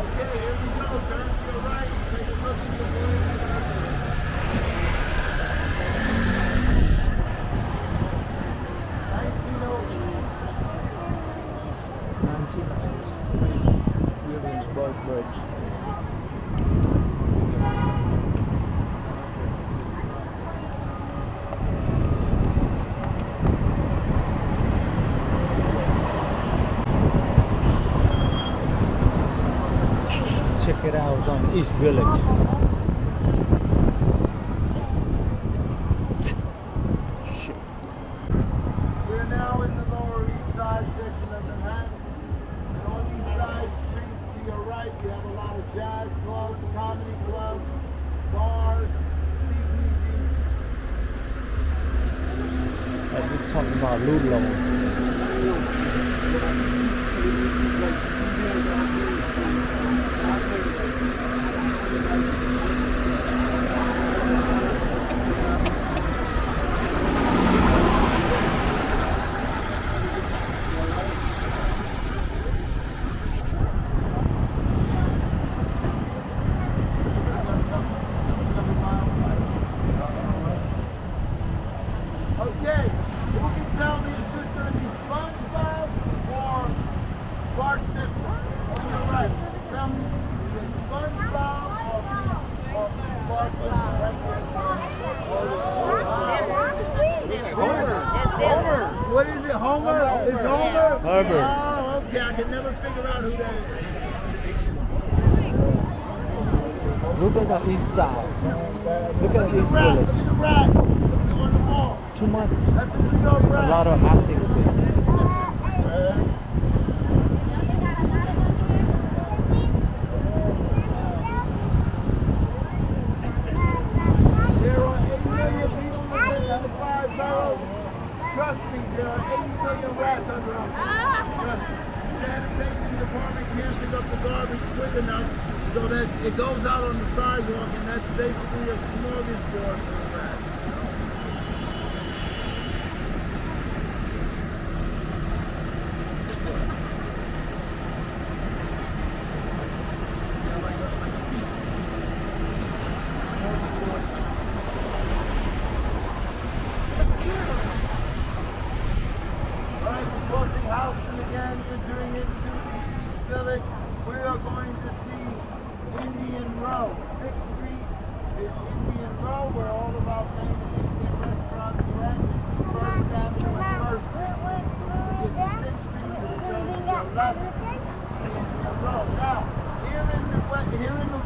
Speaker 2: Okay, here we go. Turn to your right. Take a look at the Williamsburg Bridge. 1908.
Speaker 1: Williamsburg Bridge. Check it out, it's on East Village. Shit.
Speaker 2: We're now in the Lower East Side section of Manhattan. And on these side streets to your right, you have a lot of jazz clubs, comedy clubs, bars, speakeasies.
Speaker 1: talking about Ludlow.
Speaker 2: Okay, who can tell me, is this going to be SpongeBob or Bart Simpson? On your right. Tell me, is it SpongeBob or Bart Simpson? Right there. Homer. What is it, Homer? It's Homer?
Speaker 1: Homer.
Speaker 2: Oh, okay, I can never figure out who that is.
Speaker 1: Look at the east side. Look at the east
Speaker 2: Rat,
Speaker 1: village.
Speaker 2: look at the rat. Look on the wall.
Speaker 1: Too much.
Speaker 2: That's a New York
Speaker 1: A
Speaker 2: rat.
Speaker 1: lot of activity.
Speaker 2: There are 8 million people living in the 5 boroughs. Trust me, there are 80 million rats under us. Trust me. Sanitation department can't pick up the garbage quick enough so that it goes out on the sidewalk, and that's basically a smorgasbord for the rats. Alright, we're crossing Houston again, entering into the East Village. We are going to see Indian Row. 6th Street is Indian Row, where all of our famous Indian restaurants are at. This is 1st Avenue and 1st Street. We get to 6th Street, we return to the 11th. See Indian Row. Now,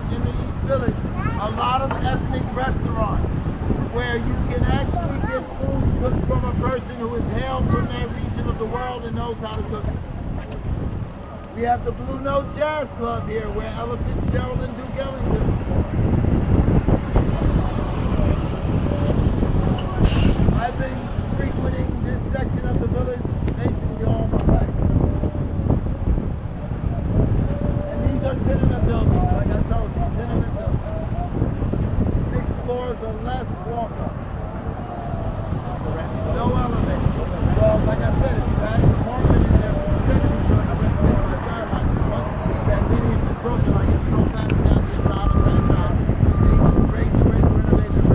Speaker 2: in the East Village, a lot of ethnic restaurants where you can actually get food cooked from a person who is hailed from that region of the world and knows how to cook it. We have the Blue Note Jazz Club here, where Ella Fitzgerald and Duke Ellington perform. I've been frequenting this section of the village basically all my life. And these are tenement buildings, like I told you, tenement buildings. 6 floors or less walk up. No elevator. Well, like I said, if you had an apartment in there from the 70s during the residential guidelines, once that lineage is broken, like if you don't pass it down to your child or grandchild, they break the renovate the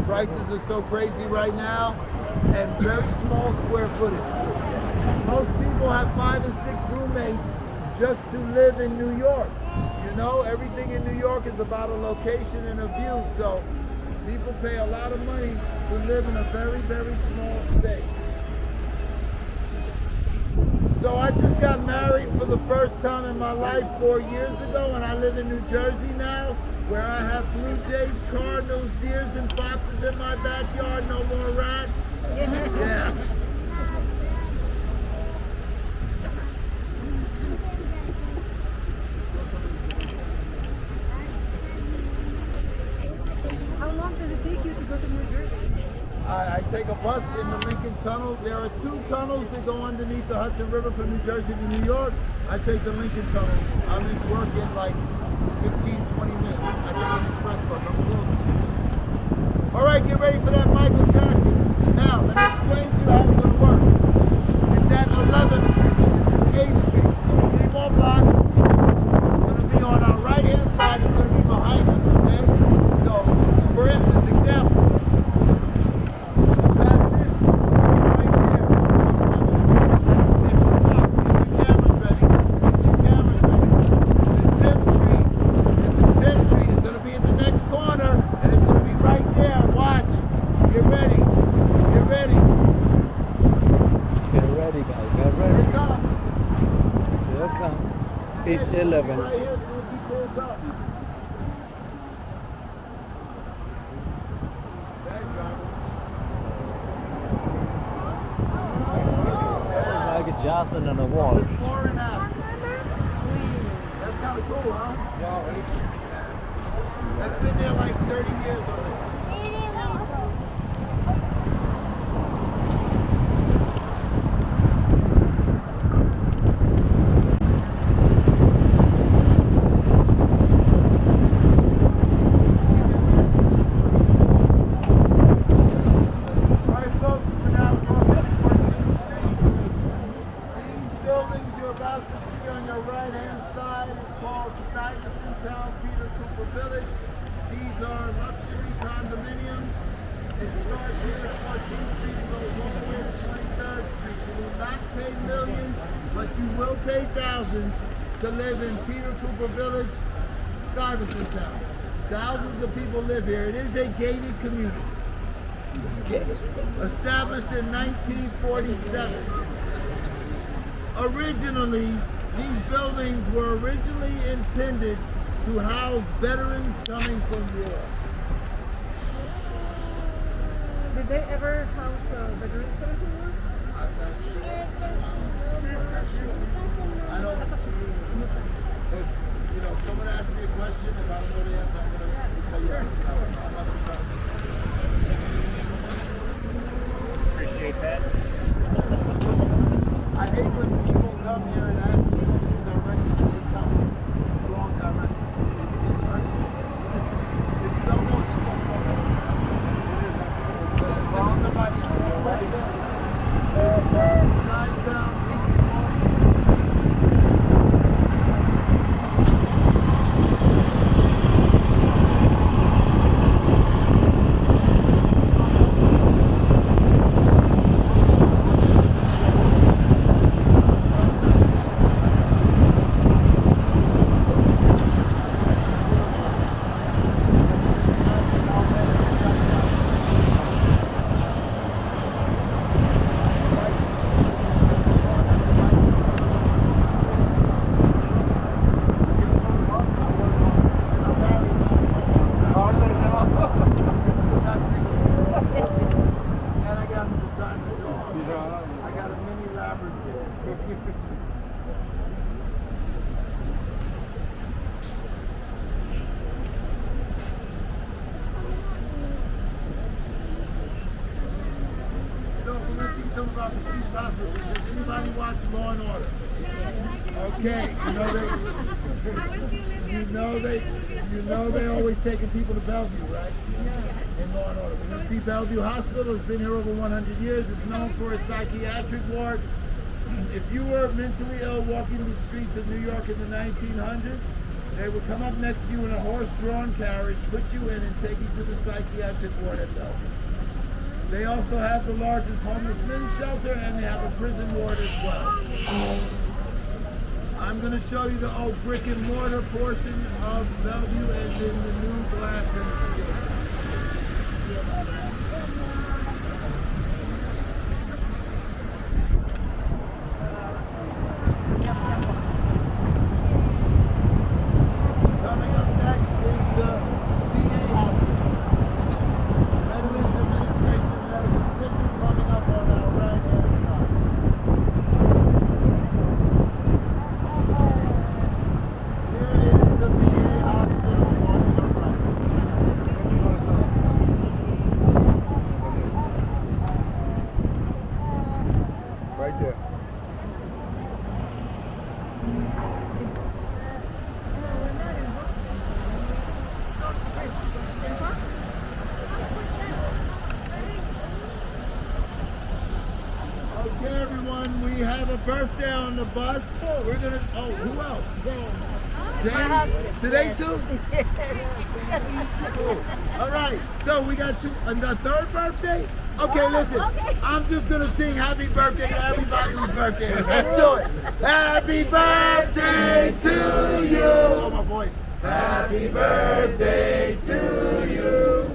Speaker 2: Prices are so crazy right now, and very small square footage. Most people have 5 and 6 roommates just to live in New York. You know, everything in New York is about a location and a view, so people pay a lot of money to live in a very, very small space. So I just got married for the first time in my life 4 years ago, and I live in New Jersey now, where I have Blue Jays, Cardinals, deers, and foxes in my backyard. No more rats. Yeah.
Speaker 3: How long does it take you to go to New Jersey?
Speaker 2: I take a bus in the Lincoln Tunnel. There are 2 tunnels that go underneath the Hudson River from New Jersey to New York. I take the Lincoln Tunnel. I'm in work in like 15, 20 minutes. I take an express bus. I'm close to the city. All right, get ready for that Michael Jackson. Now, let me explain to you how it's going to work. It's at 11th Street. This is 8th Street. So 3 more blocks. It's going to be on our right-hand side. It's going to be behind us, okay? So, for instance, example.
Speaker 1: It's 11.
Speaker 2: Right here, as soon as he pulls up.
Speaker 1: Michael Jackson on the wall.
Speaker 2: Fore and aft. That's kind of cool, huh? That's been there like 30 years already. To live in Peter Cooper Village, Stuyvesant Town. Thousands of people live here. It is a gated community. Established in 1947. Originally, these buildings were originally intended to house veterans coming from war.
Speaker 3: Did they ever house veterans coming from war?
Speaker 2: I'm not sure. I don't. If someone asks me a question, if I don't know the answer, I'm gonna tell you. I'm not gonna try to. Appreciate that. I hate when people come here and ask me directions and they tell me the wrong direction. It's emergency. If you don't know, just don't know. Send somebody right there. Chinatown. Does anybody watch Law and Order? Okay, you know they always taking people to Bellevue, right? In Law and Order. We're gonna see Bellevue Hospital. It's been here over 100 years. It's known for its psychiatric ward. If you were mentally ill walking the streets of New York in the 1900s, they would come up next to you in a horse-drawn carriage, put you in, and take you to the psychiatric ward at Bellevue. They also have the largest homeless men's shelter, and they have a prison ward as well. I'm going to show you the old brick and mortar portion of Bellevue and then the new glass and steel. Coming up next is the VA hospital. Veterans Administration Medical Center coming up on our right-hand side. Here is the VA hospital on your right. Right there. Okay, everyone, we have a birthday on the bus. We're gonna. Oh, who else? James. Today too. Cool. All right. So we got a third birthday. Okay, listen. I'm just gonna sing "Happy Birthday" to everybody whose birthday it is. Let's do it. Happy birthday to you. Oh, my voice. Happy birthday to you.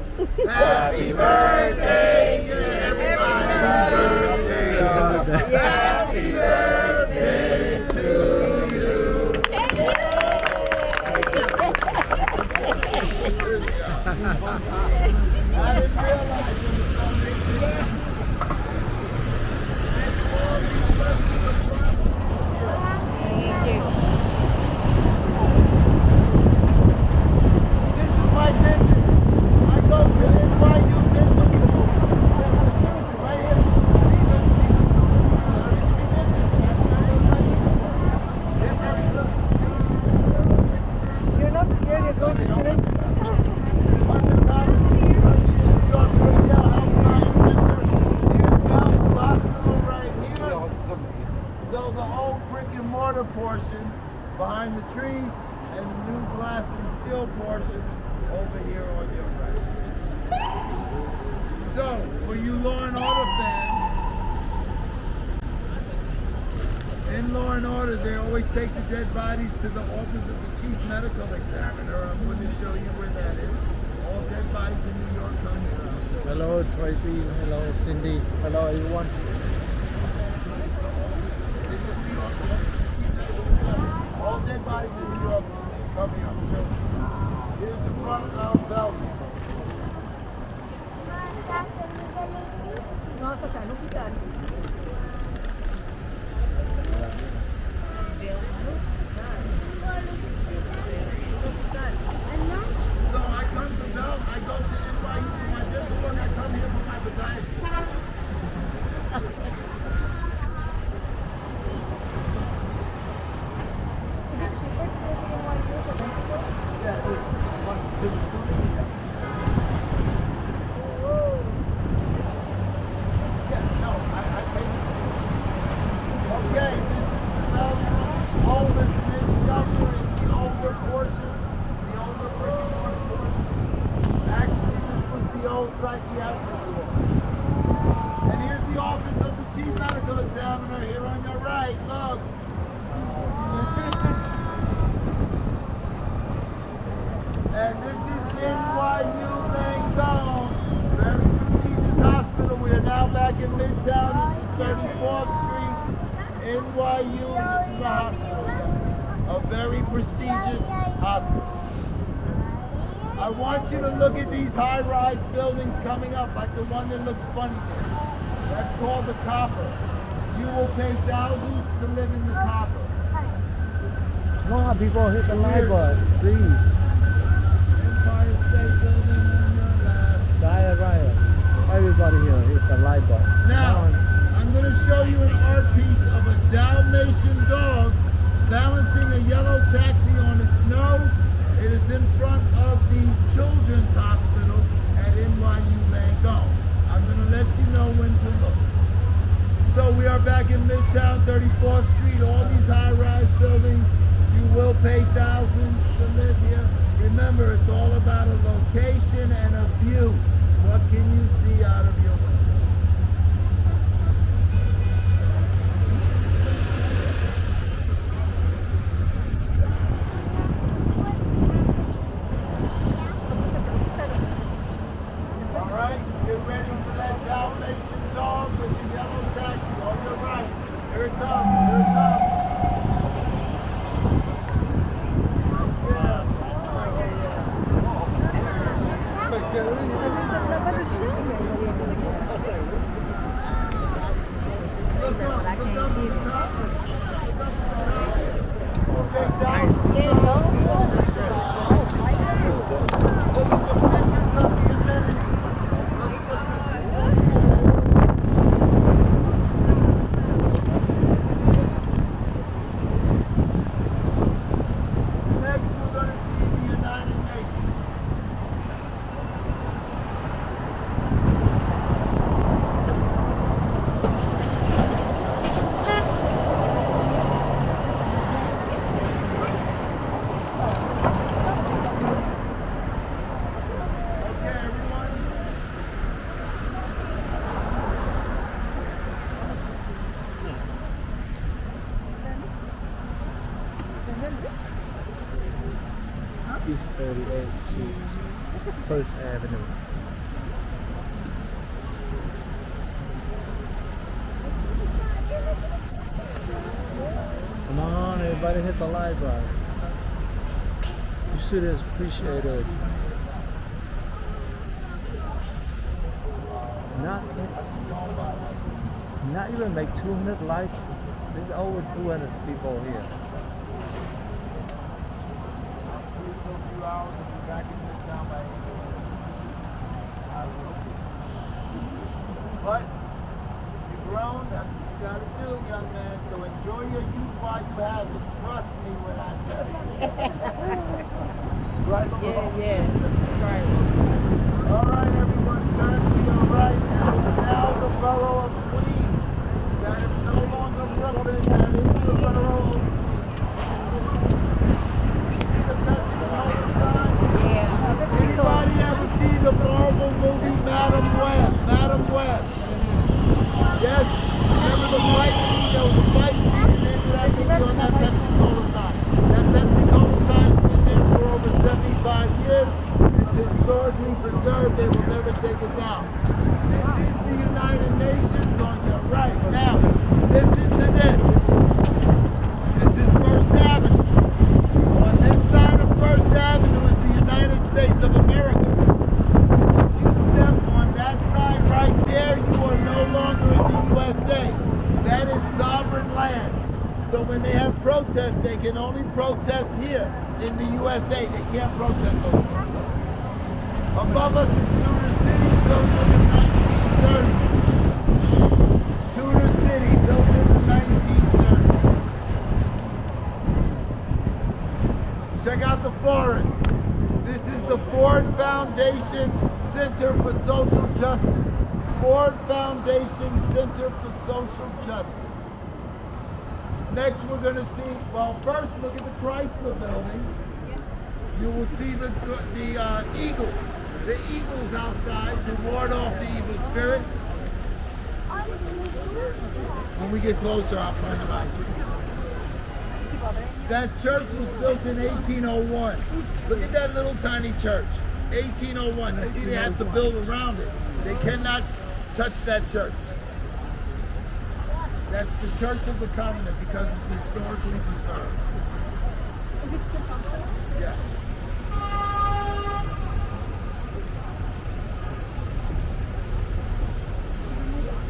Speaker 2: Happy birthday to everybody. Happy birthday to you. I didn't realize it was so big. This is industrial portion over here on your right. So, for you Law and Order fans, in Law and Order, they always take the dead bodies to the office of the chief medical examiner. I'm going to show you where that is. All dead bodies in New York come here.
Speaker 1: Hello Tracy, hello Cindy, hello everyone.
Speaker 2: All dead bodies in New York come here. Here's the front of Bellevue.
Speaker 3: Non, ça c'est un hôpital.
Speaker 2: So I come to Bellevue, I go to NYU for my dental work, I come here for my podiatry. Yeah, it's one to the students. Yeah, no, I pay. Okay, this is the Bellevue homelessness shelter in the older portion, the older brick-and-mortar portion. Actually, this was the old psychiatric ward. And here's the office of the chief medical examiner here on your right. Look. And this is NYU Langone, very prestigious hospital. We are now back in Midtown. This is 34th Street, NYU. This is a hospital, a very prestigious hospital. I want you to look at these high-rise buildings coming up, like the one that looks funny there. That's called the Copper. You will pay thousands to live in the Copper.
Speaker 1: Come on, people, hit the like button, please.
Speaker 2: Empire State Building on your left.
Speaker 1: Saya Raya, everybody here, hit the like button.
Speaker 2: Now, I'm going to show you an art piece of a Dalmatian dog balancing a yellow taxi on its nose. It is in front of the Children's Hospital at NYU Langone. I'm going to let you know when to look. So we are back in Midtown, 34th Street, all these high-rise buildings. You will pay thousands to live here. Remember, it's all about a location and a view. What can you see out of your window? All right, get ready for that Dalmatian dog with the yellow taxi on your right. Here it comes, here it comes.
Speaker 1: East 38th Street, First Avenue. Come on, everybody hit the like button. You should appreciate it. Not even make 200 likes. There's over 200 people here.
Speaker 2: I'll sleep for a few hours and be back in Midtown by 8 a.m. I will. But you're grown, that's what you gotta do, young man. So enjoy your youth while you have it. Trust me when I tell you. Right,
Speaker 3: Yeah. Right.
Speaker 2: all right, everyone, turn to your right. That is now the borough of Queens. That is no longer Brooklyn. That is the borough of Queens. See the Pepsi on the side? can only protest here in the USA. They can't protest over there. Above us is Tudor City, built in the 1930s. Tudor City, built in the 1930s. Check out the forest. This is the Ford Foundation Center for Social Justice. Ford Foundation Center for Social Justice. Next we're going to see, well first look at the Chrysler building. You will see the eagles. The eagles outside to ward off the evil spirits. When we get closer, I'll point them out to you. That church was built in 1801. Look at that little tiny church. 1801. You see they have to build around it. They cannot touch that church. That's the Church of the Covenant because it's historically preserved.
Speaker 3: Is it still functional?
Speaker 2: Yes.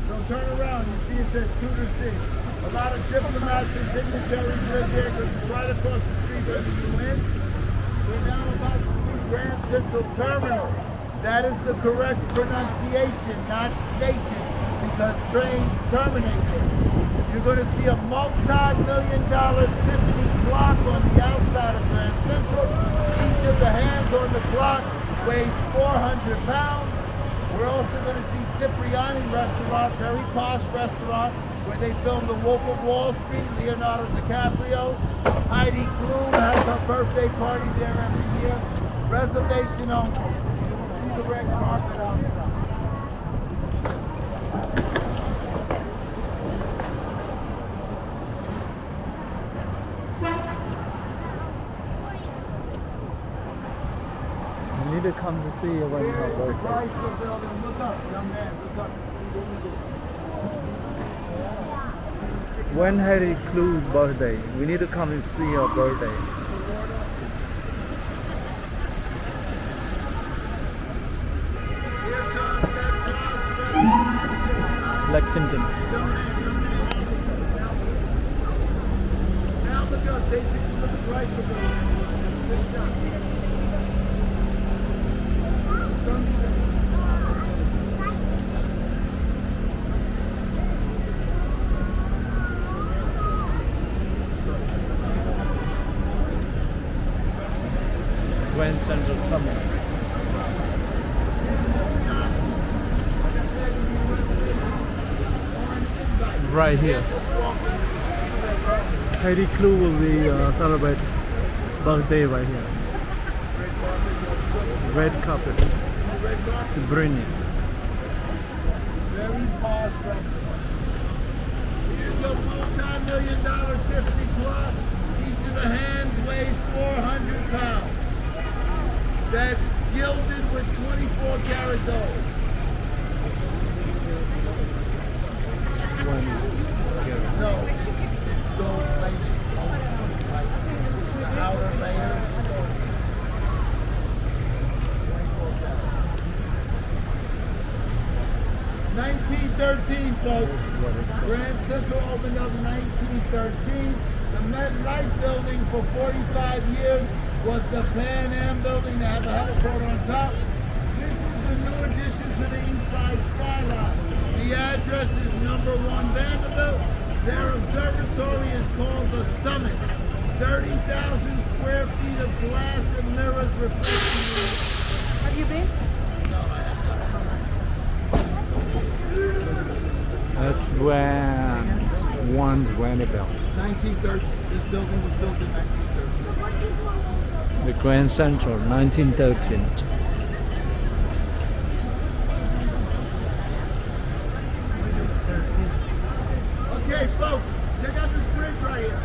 Speaker 2: So turn around, you see it says Tudor City. A lot of diplomats and dignitaries live here because it's right across the street where the UN. We're now about to see Grand Central Terminal. That is the correct pronunciation, not station, because trains terminate there. You're going to see a multi-million-dollar Tiffany clock on the outside of Grand Central. Each of the hands on the clock weighs 400 pounds. We're also going to see Cipriani Restaurant, very posh restaurant, where they filmed The Wolf of Wall Street, Leonardo DiCaprio. Heidi Klum has her birthday party there every year. Reservation only. You will see the red carpet outside.
Speaker 1: You need to come to see when you have
Speaker 2: Here's the
Speaker 1: birthday.
Speaker 2: Chrysler building. Look up, young man. Look up. See what we do.
Speaker 1: When Heidi Klum's birthday? We need to come and see her birthday.
Speaker 2: Here comes that Chrysler.
Speaker 1: Lexington.
Speaker 2: Now look up. Take pictures of the Chrysler building. Good shot. Sunset.
Speaker 1: Grand Central Terminal. Right here. Heidi Klum will be celebrate birthday right here. Red carpet. It's brilliant.
Speaker 2: Very posh restaurant. Here's a multi-million-dollar Tiffany clock. Each of the hands weighs 400 pounds. That's gilded with 24 karat gold. No, it's gold plated. Like the outer layer is gold. 24 karat. 1913, folks. Grand Central opened up in 1913. The MetLife building for 45 years was the Pan Am building that had the heliport on top. This is the new addition to the East Side skyline. The address is number 1 Vanderbilt. Their observatory is called the Summit. 30,000 square feet of glass and mirrors reflecting.
Speaker 3: Have you been?
Speaker 2: No, I have not.
Speaker 1: That's when one's Vanderbilt.
Speaker 2: 1913. This building was built in 1913.
Speaker 1: The Grand Central, 1913.
Speaker 2: Okay, folks, check out this bridge right here.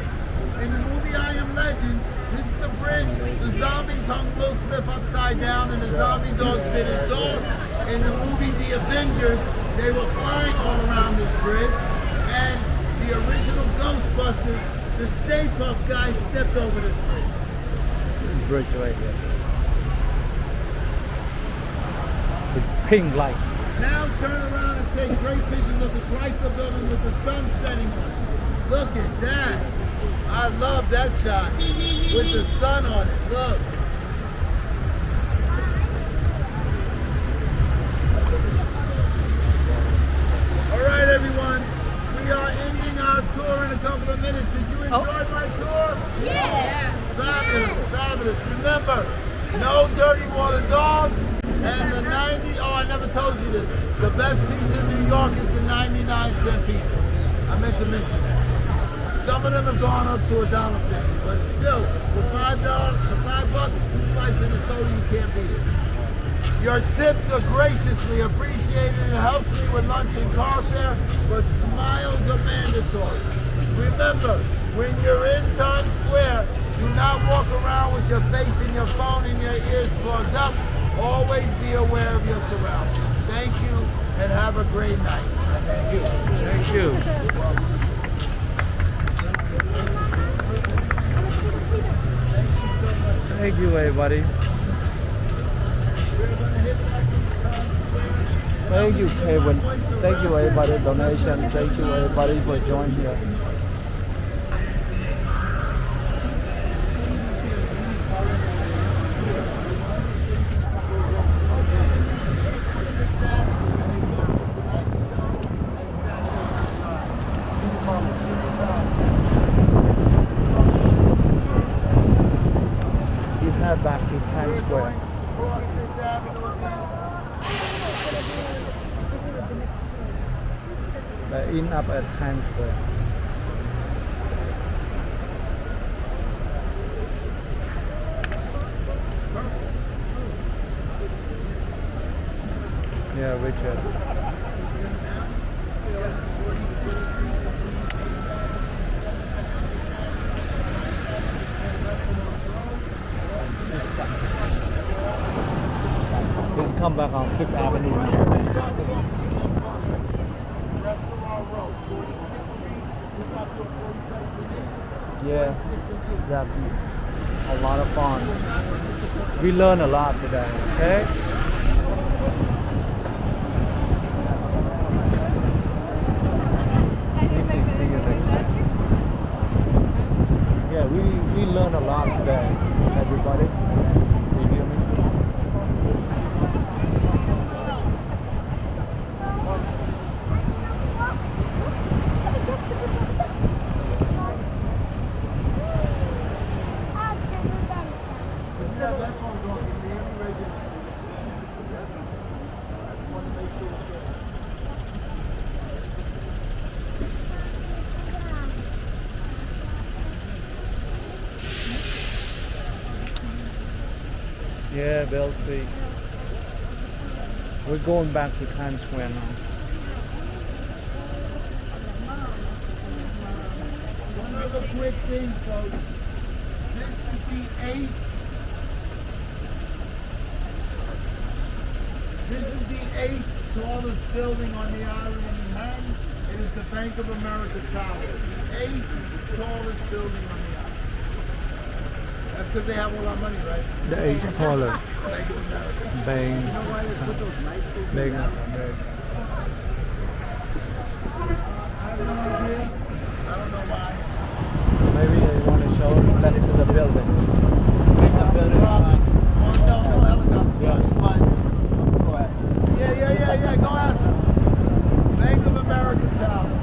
Speaker 2: In the movie I Am Legend, this is the bridge. The zombies hung Will Smith upside down and the zombie dogs bit his dog. In the movie The Avengers, they were flying all around this bridge. And the original Ghostbusters, the Stay Puft guy stepped over this bridge.
Speaker 1: Bridge right here. It's pink light.
Speaker 2: Now turn around and take great pictures of the Chrysler building with the sun setting on it. Look at that. I love that shot with the sun on it. Look. All right, everyone. We are ending our tour in a couple of minutes. Did you enjoy my tour?
Speaker 3: Yeah.
Speaker 2: Fabulous, fabulous. Remember, no dirty water dogs. And the 90, oh, I never told you this. The best pizza in New York is the 99-cent pizza. I meant to mention that. Some of them have gone up to $1.50, but still, for $5, 2 slices and a soda, you can't beat it. Your tips are graciously appreciated. It helps me with lunch and car fare, but smiles are mandatory. Remember, when you're in Times Square, do not walk around with your face in your phone and your ears plugged up. Always be aware of your surroundings. Thank you, and have a great night.
Speaker 1: Thank you. Thank you. Thank you, everybody. Thank you, Kevin. Thank you, everybody. Donation. Thank you, everybody, for joining here. Back to Times Square. In up at Times Square. Yeah, Richard. He's come back on 5th Avenue now. Yeah, that's a lot of fun. We learned a lot today, okay? Yeah, we learned a lot today, everybody. You hear me? Yeah, Bellevue. We're going back to Times Square now.
Speaker 2: One other quick thing, folks. This is the 8th. This is the 8th tallest building on the island of Manhattan. It is the Bank of America Tower. 8th tallest building on the island. That's because they have all our money, right?
Speaker 1: The 8th taller.
Speaker 2: Bank of America.
Speaker 1: Bank.
Speaker 2: You know why they put those lights facing
Speaker 1: Bank
Speaker 2: down?
Speaker 1: of America.
Speaker 2: I have no idea. I don't know why.
Speaker 1: Maybe they want to show next to the building. Make the building shine.
Speaker 2: Oh, no helicopter.
Speaker 1: Yeah.
Speaker 2: It's fine. Go ask them. Yeah. Go ask them. Bank of America Tower.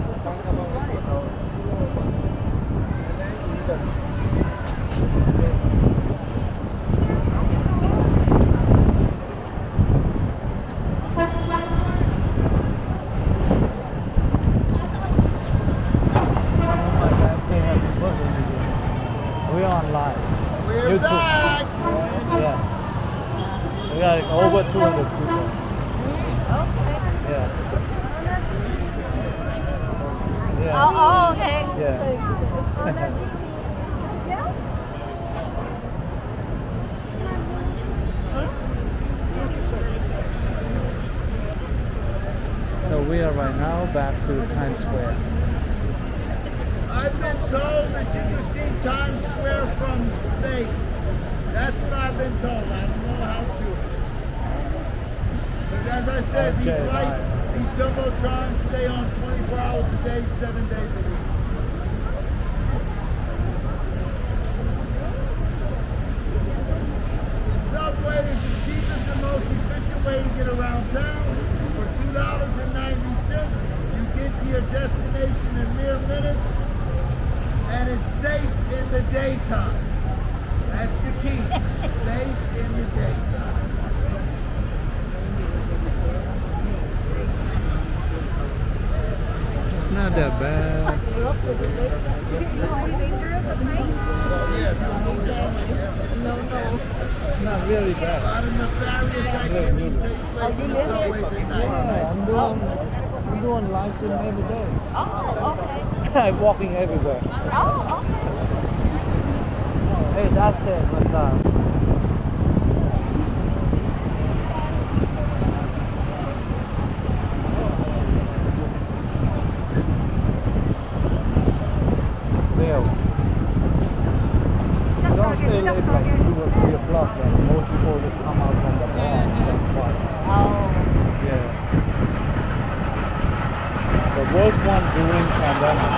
Speaker 1: We're on live.
Speaker 2: We're
Speaker 1: YouTube.
Speaker 2: back.
Speaker 1: Yeah. We got over 200 people. Yeah. Yeah.
Speaker 3: Oh, okay.
Speaker 1: Yeah. So we are right now back to Times Square.
Speaker 2: I've been told that you can see Times Square from space. That's what I've been told. I don't know how true it is. Because as I said,
Speaker 1: Okay,
Speaker 2: these lights, these jumbotrons stay on 24 hours a day, 7 days a week. the daytime. That's the key. Safe in the daytime.
Speaker 1: It's not that bad.
Speaker 3: Is it really dangerous at night? No, no.
Speaker 1: It's not really
Speaker 2: A
Speaker 1: bad.
Speaker 2: lot of nefarious activity takes place in the subways at night.
Speaker 1: I'm doing live stream every day.
Speaker 3: Oh, okay.
Speaker 1: I'm walking everywhere.
Speaker 3: Oh, okay.
Speaker 1: Hey, that's the massage. Bill. You don't stay late like 2 or 3 o'clock, then most people will come out from the bar. That's why.
Speaker 3: Oh.
Speaker 1: Yeah. The worst one during pandemic.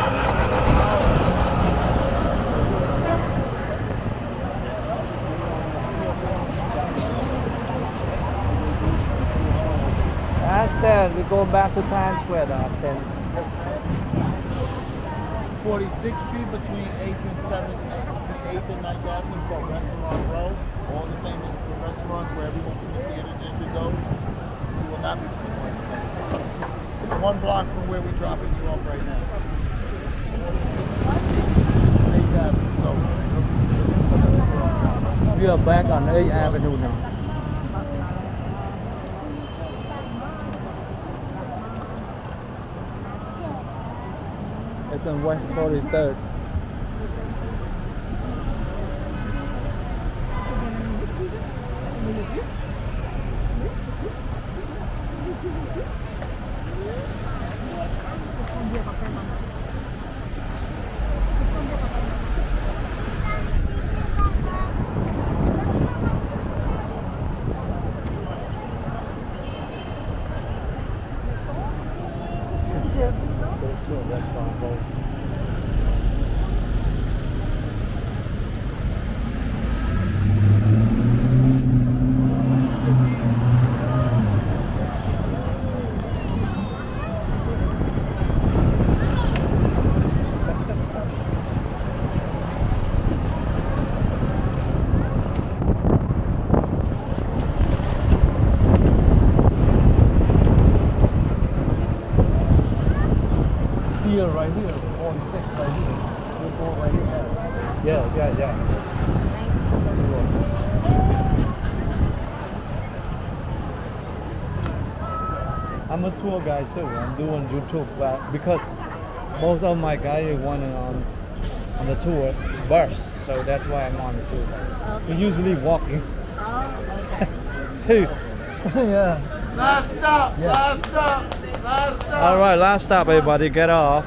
Speaker 1: Aston, we go back to Times Square, Aston.
Speaker 2: 46th Street between 8th and 7th, between 8th and 9th Avenue is called Restaurant Row. All the famous restaurants where everyone from the theater district goes. You will not be disappointed. It's 1 block from where we're dropping you off right now. 8th Avenue, so.
Speaker 1: We are back on 8th Avenue now. It's on West 43rd. Here, right here, 46 right here. You go right here. Yeah. I'm a tour guide too. I'm doing YouTube, but because most of my guys want on the tour bus, so that's why I'm on the tour bus.
Speaker 3: Okay.
Speaker 1: We're usually walking.
Speaker 3: Oh, okay.
Speaker 1: Hey, yeah.
Speaker 2: Last stop,
Speaker 1: Yeah.
Speaker 2: last stop, last stop.
Speaker 1: All right, last stop, everybody. Get off.